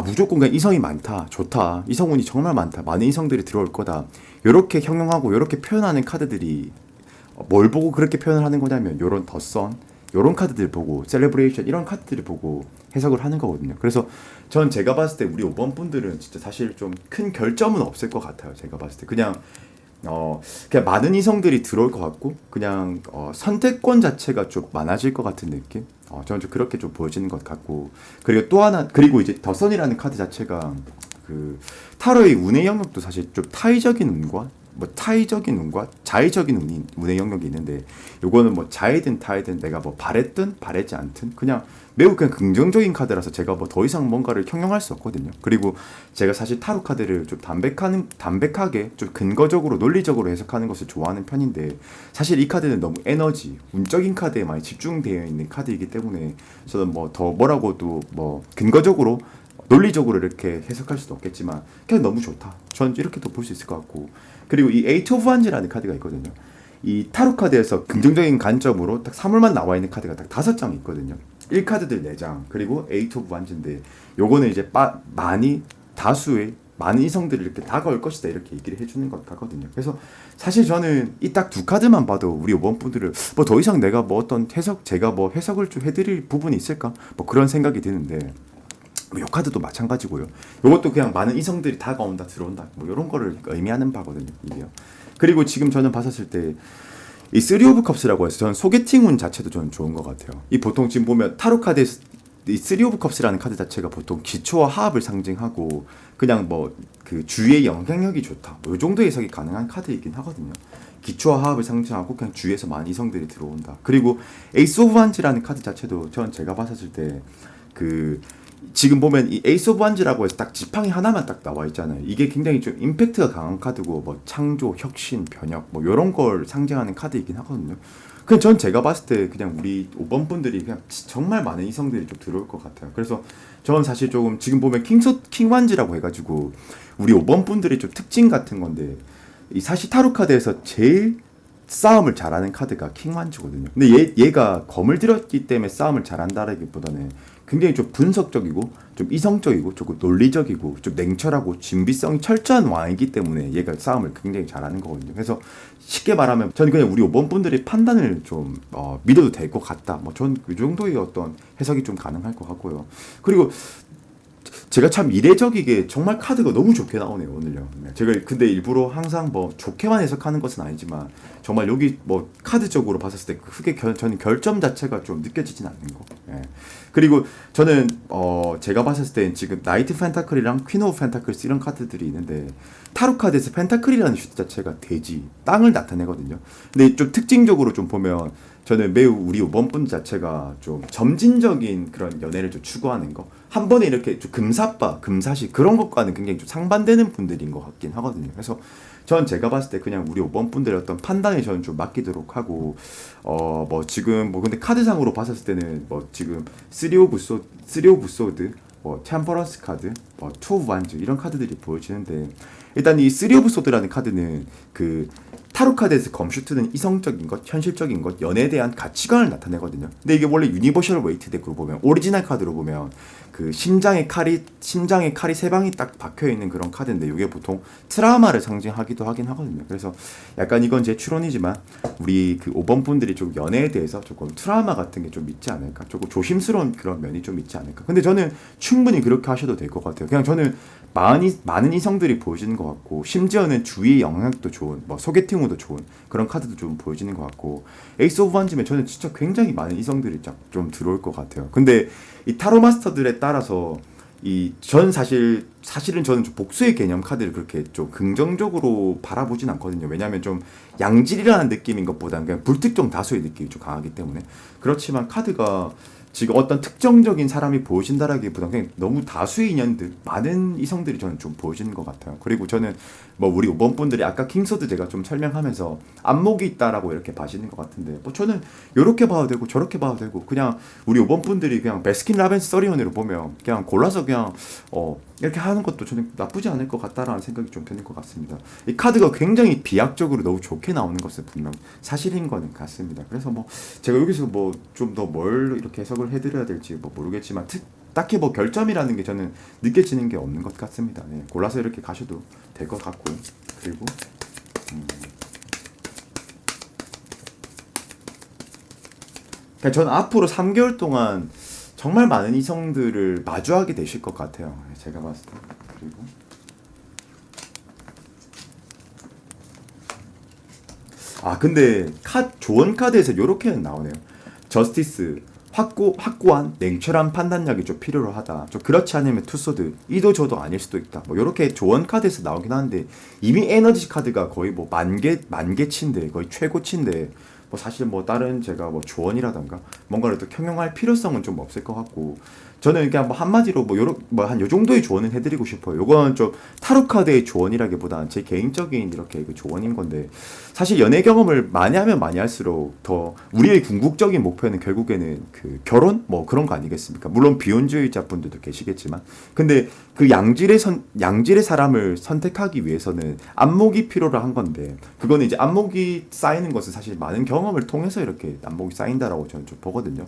S1: 무조건 그냥 이성이 많다, 좋다, 이성운이 정말 많다, 많은 이성들이 들어올 거다, 요렇게 형용하고 요렇게 표현하는 카드들이 뭘 보고 그렇게 표현을 하는 거냐면 요런 더 선, 요런 카드들 보고, 셀레브레이션 이런 카드들을 보고 해석을 하는 거거든요. 그래서 전 제가 봤을 때 우리 5번 분들은 진짜 사실 좀 큰 결점은 없을 것 같아요. 제가 봤을 때 그냥 많은 이성들이 들어올 것 같고, 그냥 선택권 자체가 좀 많아질 것 같은 느낌. 저는 좀 그렇게 좀 보여지는 것 같고, 그리고 또 하나, 그리고 이제 더 선이라는 카드 자체가 그 타로의 운의 영역도 사실 좀 타의적인 운과 타의적인 운과 자의적인 운의 영역이 있는데, 요거는 뭐 자이든 타이든 내가 뭐 바랬든 바랬지 않든 그냥 매우 그냥 긍정적인 카드라서 제가 뭐 더 이상 뭔가를 형용할 수 없거든요. 그리고 제가 사실 타로 카드를 좀 담백하게 좀 근거적으로 논리적으로 해석하는 것을 좋아하는 편인데, 사실 이 카드는 너무 에너지, 운적인 카드에 많이 집중되어 있는 카드이기 때문에 저는 뭐 더 뭐라고도 뭐 근거적으로 논리적으로 이렇게 해석할 수도 없겠지만 그냥 너무 좋다, 전 이렇게도 볼 수 있을 것 같고. 그리고 이 에이트 오브 환즈라는 카드가 있거든요. 이 타로 카드에서 긍정적인 관점으로 딱 사물만 나와 있는 카드가 딱 5장 있거든요. 1카드들 4장, 그리고 에이트 오브 환즈인데, 요거는 이제 다수의 많은 이성들이 이렇게 다가올 것이다, 이렇게 얘기를 해주는 것 같거든요. 그래서 사실 저는 이 딱 2카드만 봐도 우리 5번 분들을 뭐 더 이상 내가 뭐 어떤 제가 뭐 해석을 좀 해드릴 부분이 있을까, 뭐 그런 생각이 드는데, 요 카드도 마찬가지고요. 요것도 그냥 많은 이성들이 다가온다, 들어온다, 뭐 이런 거를 의미하는 바거든요, 이게요. 그리고 지금 저는 봤었을 때 이 쓰리 오브 컵스라고 해서 저는 소개팅 운 자체도 저는 좋은 것 같아요. 이 보통 지금 보면 타로 카드에 이 쓰리 오브 컵스라는 카드 자체가 보통 기초와 하합을 상징하고, 그냥 뭐 그 주위의 영향력이 좋다, 뭐 요 정도 해석이 가능한 카드이긴 하거든요. 기초와 하합을 상징하고 그냥 주위에서 많은 이성들이 들어온다. 그리고 에이스 오브 환즈라는 카드 자체도 전 제가 봤었을 때 지금 보면 이 에이스 오브 환즈라고 해서 딱 지팡이 하나만 딱 나와 있잖아요. 이게 굉장히 좀 임팩트가 강한 카드고, 뭐 창조, 혁신, 변혁 뭐 이런 걸 상징하는 카드이긴 하거든요. 그냥 전 제가 봤을 때 그냥 우리 5번 분들이 그냥 정말 많은 이성들이 좀 들어올 것 같아요. 그래서 저는 사실 조금 지금 보면 킹 환즈라고 해가지고 우리 5번 분들이 좀 특징 같은 건데, 이 사실 타로 카드에서 제일 싸움을 잘하는 카드가 킹 환즈거든요. 근데 얘가 검을 들었기 때문에 싸움을 잘한다라기보다는 굉장히 좀 분석적이고 좀 이성적이고 조금 논리적이고 좀 냉철하고 준비성이 철저한 왕이기 때문에 얘가 싸움을 굉장히 잘하는 거거든요. 그래서 쉽게 말하면 저는 그냥 우리 5번 분들의 판단을 좀 믿어도 될 것 같다, 뭐 전 그 정도의 어떤 해석이 좀 가능할 것 같고요. 그리고 제가 참 이례적이게 정말 카드가 너무 좋게 나오네요, 오늘요. 제가 근데 일부러 항상 뭐 좋게만 해석하는 것은 아니지만 정말 여기 뭐 카드적으로 봤을 때 크게 저는 결점 자체가 좀 느껴지진 않는 거. 예. 그리고 저는 제가 봤을 때 지금 나이트 펜타클이랑 퀸 오브 펜타클스 이런 카드들이 있는데, 타로 카드에서 펜타클이라는 슈트 자체가 대지, 땅을 나타내거든요. 근데 좀 특징적으로 좀 보면 저는 매우 우리 5번 분 자체가 좀 점진적인 그런 연애를 좀 추구하는 거, 한 번에 이렇게 좀 금사시 그런 것과는 굉장히 좀 상반되는 분들인 것 같긴 하거든요. 그래서 전 제가 봤을 때 그냥 우리 5번 분들의 어떤 판단에 저는 좀 맡기도록 하고, 뭐 지금 뭐 근데 카드상으로 봤을 때는 뭐 지금 3 오브 소드, 뭐 템퍼런스 카드, 뭐2 오브 완즈 이런 카드들이 보여지는데, 일단 이 3 오브 소드라는 카드는 타로 카드에서 검슈트는 이성적인 것, 현실적인 것, 연애에 대한 가치관을 나타내거든요. 근데 이게 원래 유니버셜 웨이트 덱으로 보면, 오리지널 카드로 보면 그 심장에 칼이 세 방이 딱 박혀 있는 그런 카드인데, 이게 보통 트라우마를 상징하기도 하긴 하거든요. 그래서 약간 이건 제 추론이지만 우리 그 5번 분들이 좀 연애에 대해서 조금 트라우마 같은 게 좀 있지 않을까, 조금 조심스러운 그런 면이 좀 있지 않을까. 근데 저는 충분히 그렇게 하셔도 될 것 같아요. 그냥 저는 많은 이성들이 보여지는 것 같고, 심지어는 주위 영향도 좋은, 뭐 소개팅으로도 좋은 그런 카드도 좀 보여지는 것 같고, 에이스 오브 wands면 저는 진짜 굉장히 많은 이성들이 좀 들어올 것 같아요. 근데 이 타로 마스터들에 따라서 사실은 저는 좀 복수의 개념 카드를 그렇게 좀 긍정적으로 바라보진 않거든요. 왜냐하면 좀 양질이라는 느낌인 것보다는 그냥 불특정 다수의 느낌이 좀 강하기 때문에. 그렇지만 카드가 지금 어떤 특정적인 사람이 보여진다라기보다 그냥 너무 다수의 인연들, 많은 이성들이 저는 좀 보여지는 것 같아요. 그리고 저는 뭐 우리 5번 분들이 아까 킹소드 제가 좀 설명하면서 안목이 있다라고 이렇게 봐시는 것 같은데, 뭐 저는 이렇게 봐도 되고 저렇게 봐도 되고, 그냥 우리 5번 분들이 그냥 베스킨 라빈스 서리온으로 보면 그냥 골라서 그냥 이렇게 하는 것도 저는 나쁘지 않을 것 같다라는 생각이 좀 드는 것 같습니다. 이 카드가 굉장히 비약적으로 너무 좋게 나오는 것은 분명 사실인 거는 같습니다. 그래서 뭐 제가 여기서 뭐 좀 더 뭘 이렇게 해석을 해드려야 될지 뭐 모르겠지만, 딱히 뭐 결점이라는 게 저는 느껴지는 게 없는 것 같습니다. 네, 골라서 이렇게 가셔도 될 것 같고, 그리고 그러니까 저는 앞으로 3개월 동안 정말 많은 이성들을 마주하게 되실 것 같아요. 제가 봤을 때. 그리고 근데 조언 카드에서 요렇게는 나오네요. 저스티스, 확고한 냉철한 판단력이 좀 필요로 하다. 좀 그렇지 않으면 투소드, 이도 저도 아닐 수도 있다. 뭐 요렇게 조언 카드에서 나오긴 하는데, 이미 에너지 카드가 거의 뭐 만개치인데, 거의 최고치인데, 뭐 사실 뭐 다른 제가 뭐 조언이라던가 뭔가를 또 평형할 필요성은 좀 없을 것 같고, 저는 그냥 뭐 한마디로 한 요 정도의 조언은 해드리고 싶어요. 요건 좀 타로 카드의 조언이라기보다는 제 개인적인 이렇게 그 조언인 건데, 사실 연애 경험을 많이 하면 많이 할수록 더 우리의 궁극적인 목표는 결국에는 그 결혼 뭐 그런 거 아니겠습니까? 물론 비혼주의자 분들도 계시겠지만, 근데 그 양질의 사람을 선택하기 위해서는 안목이 필요로 한 건데, 그거는 이제 안목이 쌓이는 것은 사실 많은 경험을 통해서 이렇게 안목이 쌓인다라고 저는 좀 보거든요.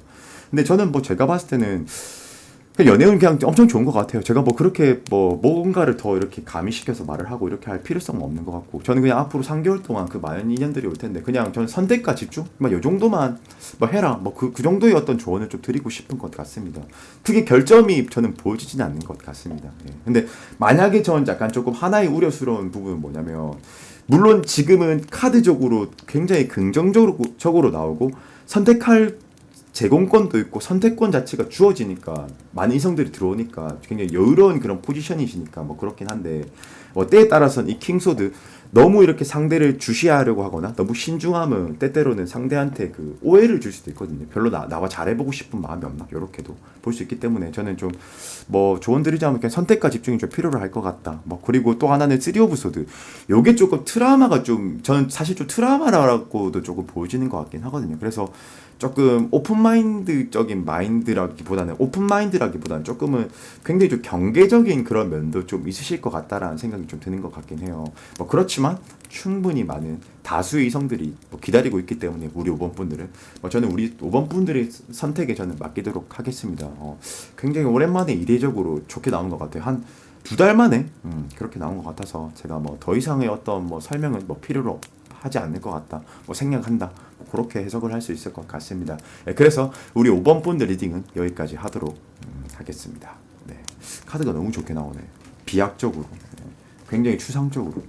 S1: 근데 저는 뭐 제가 봤을 때는 연애는 그냥 엄청 좋은 것 같아요. 제가 뭐 그렇게 뭐 뭔가를 더 이렇게 가미시켜서 말을 하고 이렇게 할 필요성은 없는 것 같고, 저는 그냥 앞으로 3개월 동안 그 많은 인연들이 올 텐데, 그냥 저는 선택과 집중? 뭐 요 정도만 뭐 해라. 뭐 그 정도의 어떤 조언을 좀 드리고 싶은 것 같습니다. 크게 결점이 저는 보여지진 않는 것 같습니다. 예. 근데 만약에 저는 약간 조금 하나의 우려스러운 부분은 뭐냐면, 물론 지금은 카드적으로 굉장히 긍정적으로 나오고, 선택할 제공권도 있고 선택권 자체가 주어지니까 많은 이성들이 들어오니까 굉장히 여유로운 그런 포지션이시니까 뭐 그렇긴 한데, 뭐 때에 따라서는 이 킹소드 너무 이렇게 상대를 주시하려고 하거나 너무 신중하면 때때로는 상대한테 그 오해를 줄 수도 있거든요. 별로 나와 잘해보고 싶은 마음이 없나, 요렇게도 볼 수 있기 때문에 저는 좀 뭐 조언 드리자면 그냥 선택과 집중이 좀 필요로 할 것 같다. 뭐 그리고 또 하나는 쓰리 오브 소드, 요게 조금 트라우마가 좀, 저는 사실 좀 트라우마라고도 조금 보여지는 것 같긴 하거든요. 그래서 조금 오픈마인드적인 오픈마인드라기보다는 조금은 굉장히 좀 경계적인 그런 면도 좀 있으실 것 같다라는 생각이 좀 드는 것 같긴 해요. 뭐 그렇지만 충분히 많은 다수의 이성들이 뭐 기다리고 있기 때문에 우리 5번 분들은 저는 우리 5번 분들의 선택에 저는 맡기도록 하겠습니다. 굉장히 오랜만에 이례적으로 좋게 나온 것 같아요. 한 2달 만에 그렇게 나온 것 같아서 제가 뭐 더 이상의 어떤 뭐 설명은 뭐 필요로 하지 않을 것 같다, 뭐 생략한다, 뭐 그렇게 해석을 할 수 있을 것 같습니다. 네, 그래서 우리 5번 분들 리딩은 여기까지 하도록 하겠습니다. 네, 카드가 너무 좋게 나오네. 비약적으로, 굉장히 추상적으로.